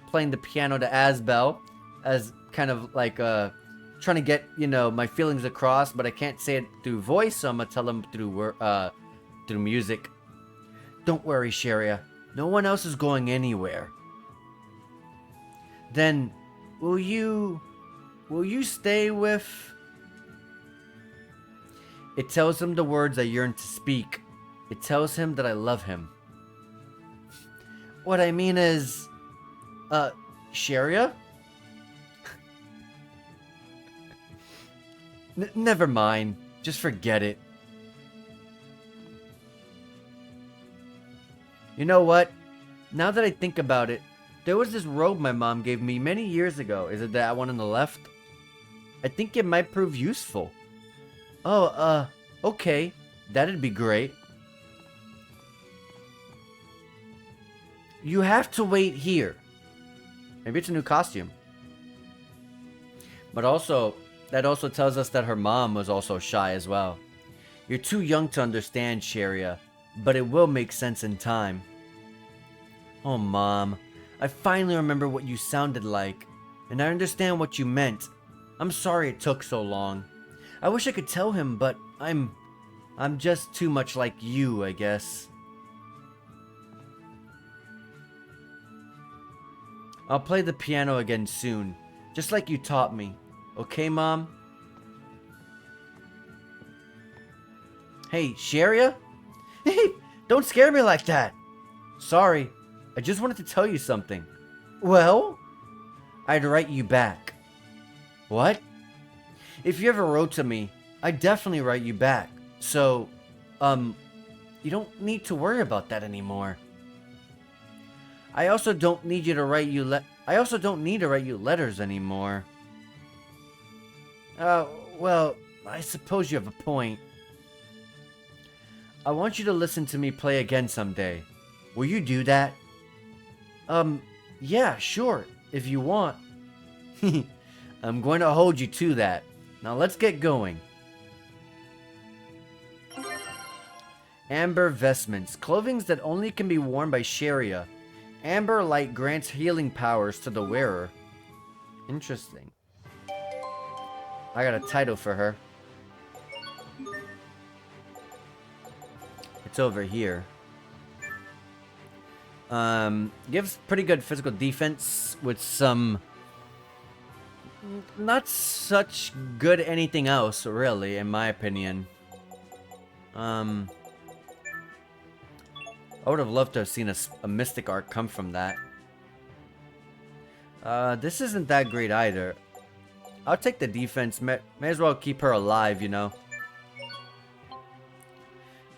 playing the piano to Asbel as kind of like trying to get, you know, my feelings across, but I can't say it through voice, so I'm gonna tell him through music. Don't worry, Sharia. No one else is going anywhere. Then, will you stay with... It tells him the words I yearn to speak. It tells him that I love him. What I mean is... Sharia? Never mind. Just forget it. You know what? Now that I think about it, there was this robe my mom gave me many years ago. Is it that one on the left? I think it might prove useful. Oh, okay. That'd be great. You have to wait here. Maybe it's a new costume. But also, that also tells us that her mom was also shy as well. You're too young to understand, Sharia, but it will make sense in time. Oh, Mom. I finally remember what you sounded like, and I understand what you meant. I'm sorry it took so long. I wish I could tell him, but I'm just too much like you, I guess. I'll play the piano again soon, just like you taught me. Okay, Mom? Hey, Sharia? Hey, don't scare me like that. Sorry, I just wanted to tell you something. Well? I'd write you back. What? If you ever wrote to me, I'd definitely write you back. So, you don't need to worry about that anymore. I also don't need to write you letters anymore. Well, I suppose you have a point. I want you to listen to me play again someday. Will you do that? Yeah, sure, if you want. I'm going to hold you to that. Now let's get going. Amber vestments. Clothing that only can be worn by Sharia. Amber light grants healing powers to the wearer. Interesting. I got a title for her. It's over here. Gives pretty good physical defense with some not such good anything else, really, in my opinion. I would have loved to have seen a mystic arc come from that. This isn't that great either. I'll take the defense. May as well keep her alive, you know.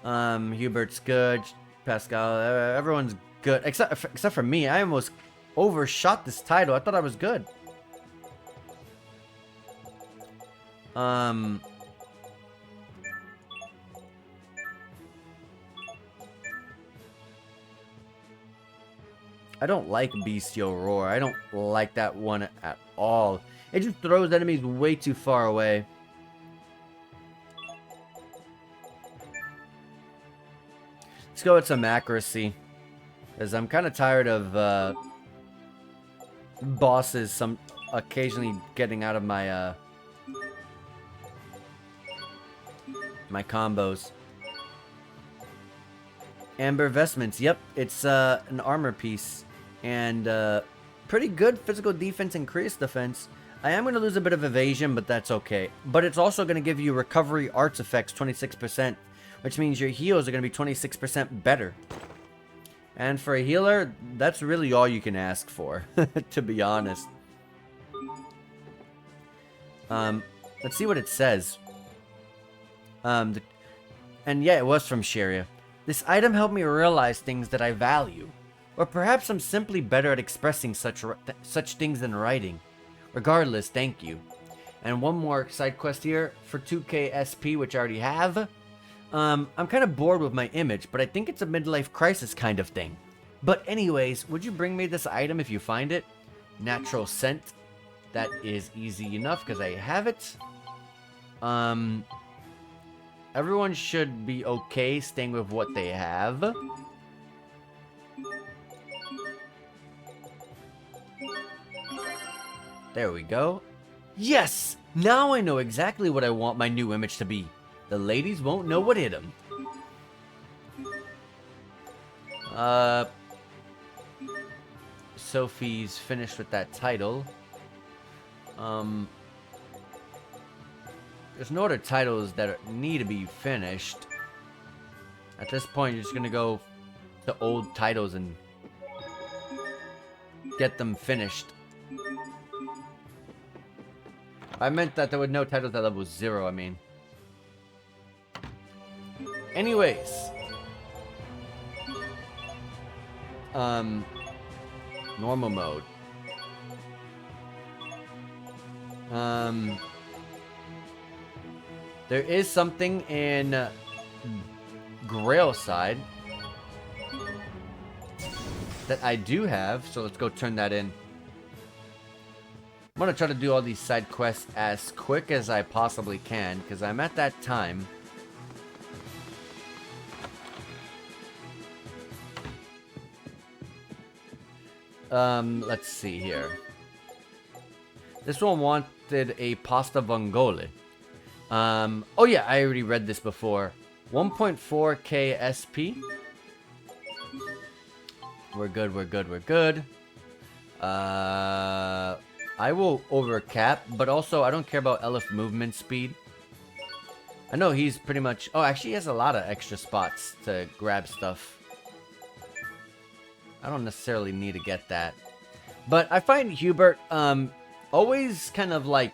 Hubert's good. Pascal, everyone's good. Except for me. I almost overshot this title. I thought I was good. I don't like Bestial Roar. I don't like that one at all. It just throws enemies way too far away. Let's go with some accuracy. Because I'm kind of tired of bosses some occasionally getting out of my my combos. Amber Vestments. Yep, it's an armor piece and pretty good physical defense, increased defense. I am going to lose a bit of evasion, but that's okay. But it's also going to give you recovery arts effects 26%, which means your heals are going to be 26% better. And for a healer, that's really all you can ask for, to be honest. Let's see what it says. And yeah, it was from Sharia. This item helped me realize things that I value. Or perhaps I'm simply better at expressing such things than writing. Regardless, thank you. And one more side quest here for 2k SP, which I already have. I'm kind of bored with my image, but I think it's a midlife crisis kind of thing. But anyways, would you bring me this item if you find it? Natural scent. That is easy enough because I have it. Everyone should be okay staying with what they have. There we go. Yes! Now I know exactly what I want my new image to be. The ladies won't know what hit them. Sophie's finished with that title. There's no other titles that need to be finished. At this point, you're just gonna go to old titles and get them finished. I meant that there were no titles at level 0, I mean. Anyways. Normal mode. There is something in Grail side that I do have, so let's go turn that in. I'm gonna try to do all these side quests as quick as I possibly can, because I'm at that time. Let's see here. This one wanted a pasta vongole. Oh yeah, I already read this before. 1.4k SP. We're good, we're good, we're good. I will overcap, but also I don't care about Elif movement speed. I know he's pretty much... Oh, actually he has a lot of extra spots to grab stuff. I don't necessarily need to get that. But I find Hubert always kind of like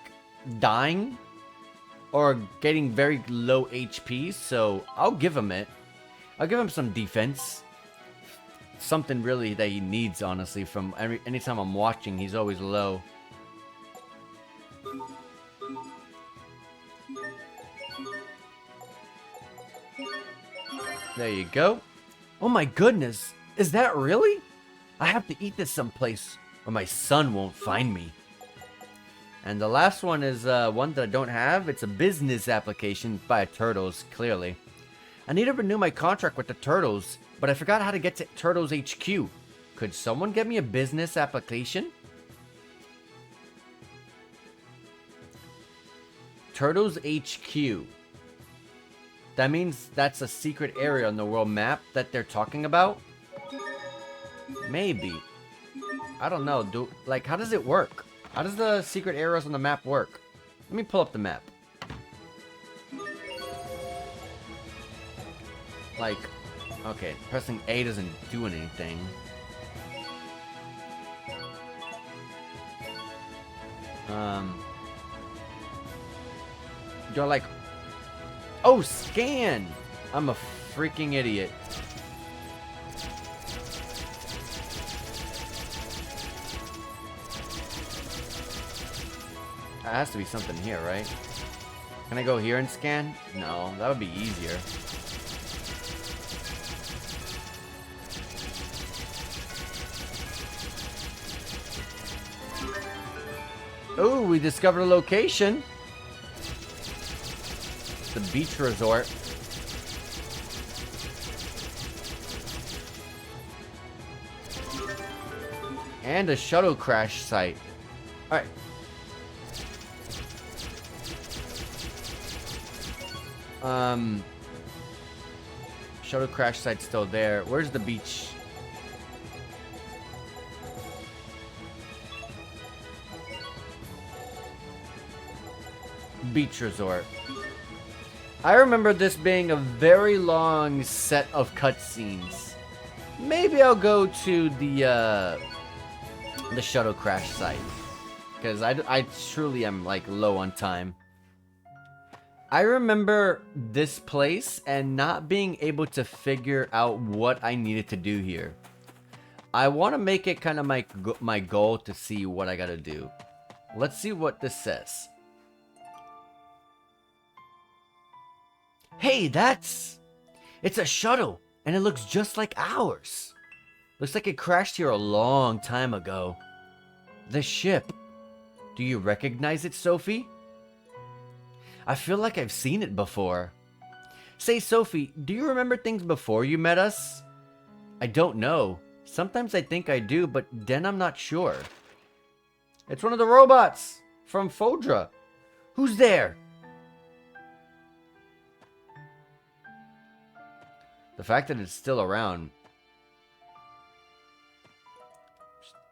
dying or getting very low HP, so I'll give him it. I'll give him some defense. Something really that he needs, honestly, from anytime I'm watching, he's always low. There you go. Oh my goodness, is that really? I have to eat this someplace where my son won't find me. And the last one is one that I don't have. It's a business application by Turtles, clearly. I need to renew my contract with the Turtles, but I forgot how to get to Turtles HQ. Could someone get me a business application? Turtles HQ. That means that's a secret area on the world map that they're talking about? Maybe. I don't know. Like, how does it work? How does the secret areas on the map work? Let me pull up the map. Like, okay, pressing A doesn't do anything. You're like, oh, scan! I'm a freaking idiot. There has to be something here, right? Can I go here and scan? No, that would be easier. Oh, we discovered a location. The beach resort. And a shuttle crash site. Alright. Shuttle crash site's still there. Where's the beach? Beach resort. I remember this being a very long set of cutscenes. Maybe I'll go to the shuttle crash site, because I truly am like low on time. I remember this place and not being able to figure out what I needed to do here. I want to make it kind of my goal to see what I gotta do. Let's see what this says. Hey, it's a shuttle, and it looks just like ours. Looks like it crashed here a long time ago. The ship. Do you recognize it, Sophie? I feel like I've seen it before. Say, Sophie, do you remember things before you met us? I don't know. Sometimes I think I do, but then I'm not sure. It's one of the robots from Fodra. Who's there? The fact that it's still around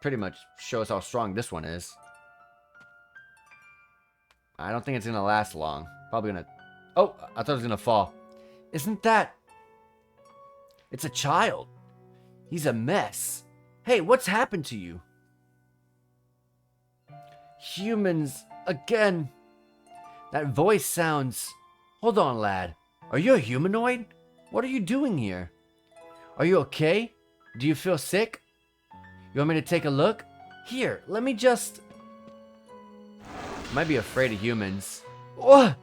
pretty much shows how strong this one is. I don't think it's gonna last long. Probably gonna... Oh, I thought it was gonna fall. Isn't that... It's a child. He's a mess. Hey, what's happened to you? Humans, again. That voice sounds... Hold on, lad. Are you a humanoid? What are you doing here? Are you okay? Do you feel sick? You want me to take a look? Here, let me just... Might be afraid of humans. Oh!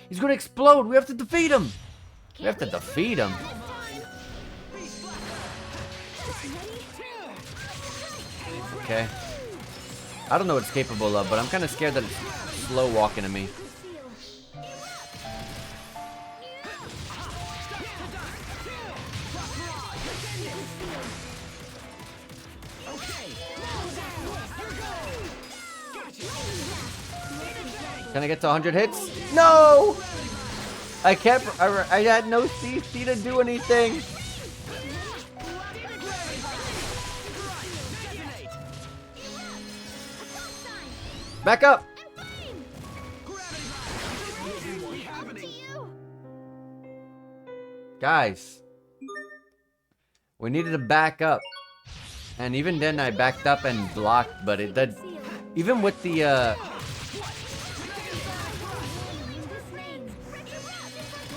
He's gonna explode! We have to defeat him! We have to defeat him. Okay. I don't know what it's capable of, but I'm kind of scared that it's slow walking to me. Can I get to 100 hits? No! I had no CC to do anything. Back up! Guys. We needed to back up. And even then I backed up and blocked, but it did... Even with the,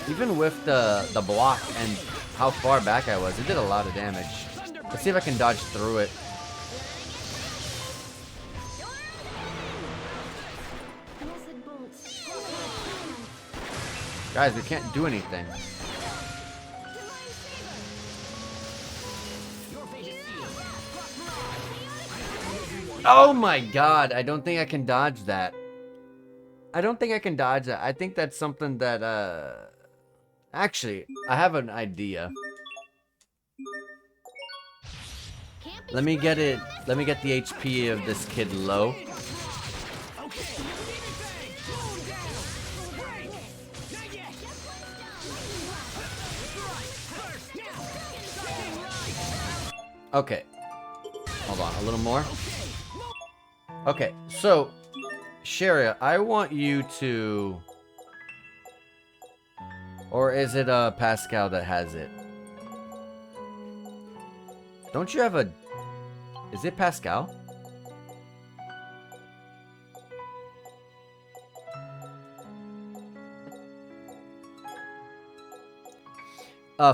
Even with the block and how far back I was, it did a lot of damage. Let's see if I can dodge through it. Guys, we can't do anything. Oh my god, I don't think I can dodge that. I don't think I can dodge that. I think that's something that, Actually, I have an idea. Let me get the HP of this kid low. Okay. Hold on, a little more. Okay, so, Sharia, I want you to... Or is it Pascal that has it? Don't you have a... Is it Pascal?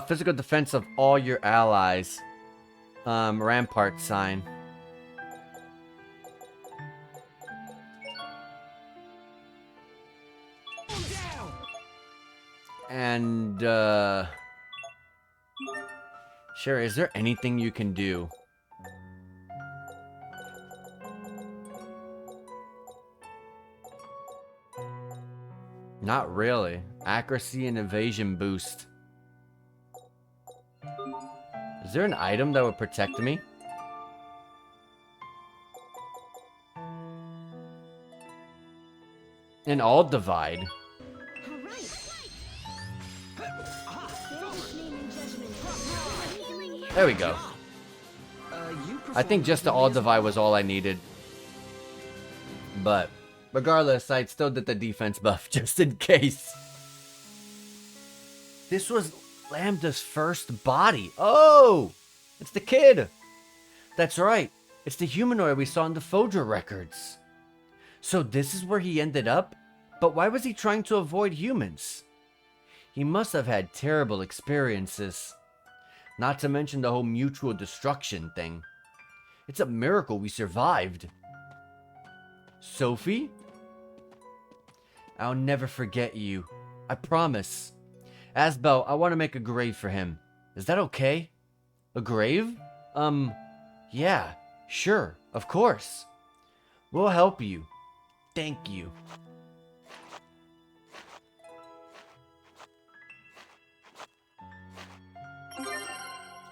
Physical defense of all your allies. Rampart sign. And, Sure, is there anything you can do? Not really. Accuracy and evasion boost. Is there an item that would protect me? An all divide. There we go. I think just the all divide was all I needed. But regardless, I still did the defense buff just in case. This was Lambda's first body. Oh! It's the kid! That's right. It's the humanoid we saw in the Fodra records. So this is where he ended up? But why was he trying to avoid humans? He must have had terrible experiences. Not to mention the whole mutual destruction thing. It's a miracle we survived. Sophie? I'll never forget you. I promise. Asbel, I want to make a grave for him. Is that okay? A grave? Yeah, sure, of course. We'll help you. Thank you.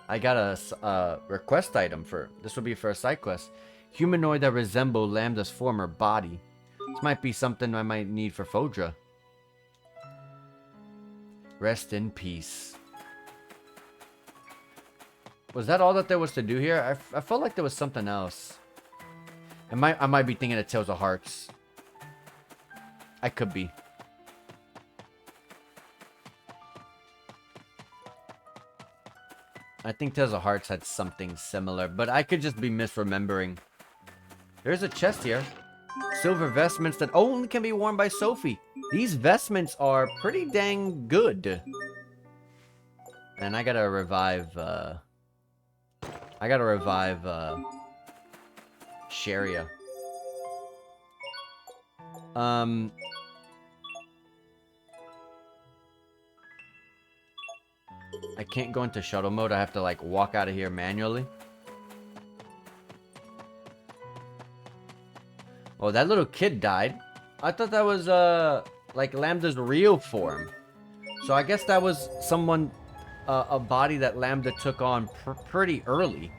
I got a request item for, this will be for a side quest. Humanoid that resemble Lambda's former body. This might be something I might need for Fodra. Rest in peace. Was that all that there was to do here? I felt like there was something else. I might be thinking of Tales of Hearts. I could be. I think Tales of Hearts had something similar, but I could just be misremembering. There's a chest here. Silver vestments that only can be worn by Sophie. These vestments are pretty dang good. And I gotta revive, Sharia. I can't go into shuttle mode. I have to, like, walk out of here manually. Oh, that little kid died. I thought that was, like, Lambda's real form. So I guess that was someone, a body that Lambda took on pretty early.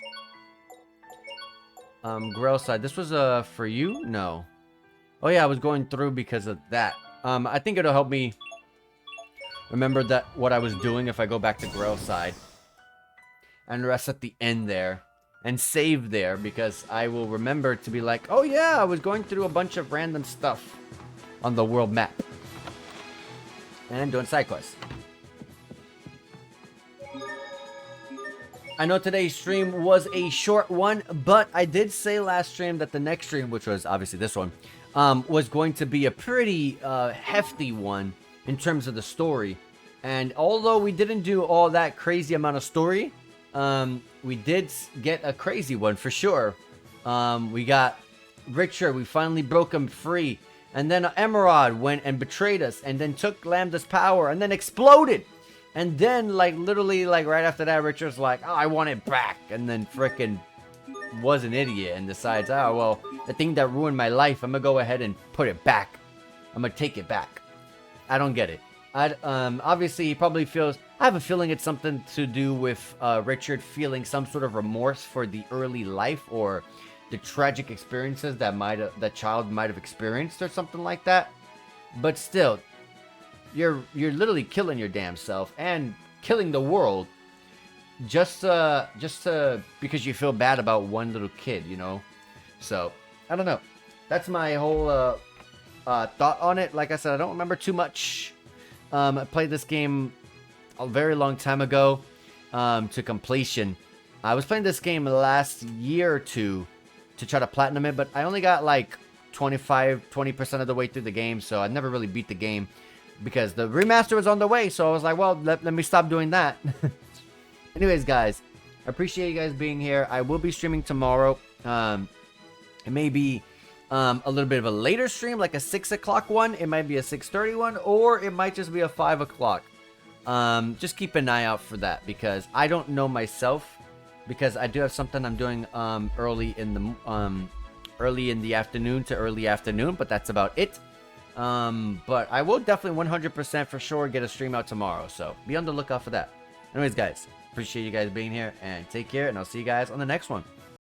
Grail side. This was, for you? No. Oh, yeah, I was going through because of that. I think it'll help me remember that what I was doing if I go back to Grail side. And rest at the end there. And save there, because I will remember to be like, oh yeah, I was going through a bunch of random stuff on the world map. And doing side quests. I know today's stream was a short one, but I did say last stream that the next stream, which was obviously this one, was going to be a pretty hefty one in terms of the story. And although we didn't do all that crazy amount of story, we did get a crazy one for sure. We got Richard, we finally broke him free. And then Emerald went and betrayed us and then took Lambda's power and then exploded. And then, like, literally, like, right after that, Richard's like, oh, I want it back. And then frickin' was an idiot and decides, oh, well, the thing that ruined my life, I'm gonna go ahead and put it back. I'm gonna take it back. I don't get it. Obviously, he probably feels... I have a feeling it's something to do with Richard feeling some sort of remorse for the early life or the tragic experiences that child might have experienced or something like that. But still, you're literally killing your damn self and killing the world just because you feel bad about one little kid, you know? So, I don't know. That's my whole thought on it. Like I said, I don't remember too much. I played this game a very long time ago to completion. I was playing this game last year or two to try to platinum it, but I only got like 20% of the way through the game, so I never really beat the game because the remaster was on the way, so I was like, well, let me stop doing that. Anyways, guys, I appreciate you guys being here. I will be streaming tomorrow. It may be a little bit of a later stream, like a 6 o'clock one. It might be a 6:30 one, or it might just be a 5 o'clock. Just keep an eye out for that because I don't know myself, because I do have something I'm doing early in the afternoon to early afternoon, but that's about it. But I will definitely 100% for sure get a stream out tomorrow, so be on the lookout for that. Anyways, guys, appreciate you guys being here and take care, and I'll see you guys on the next one.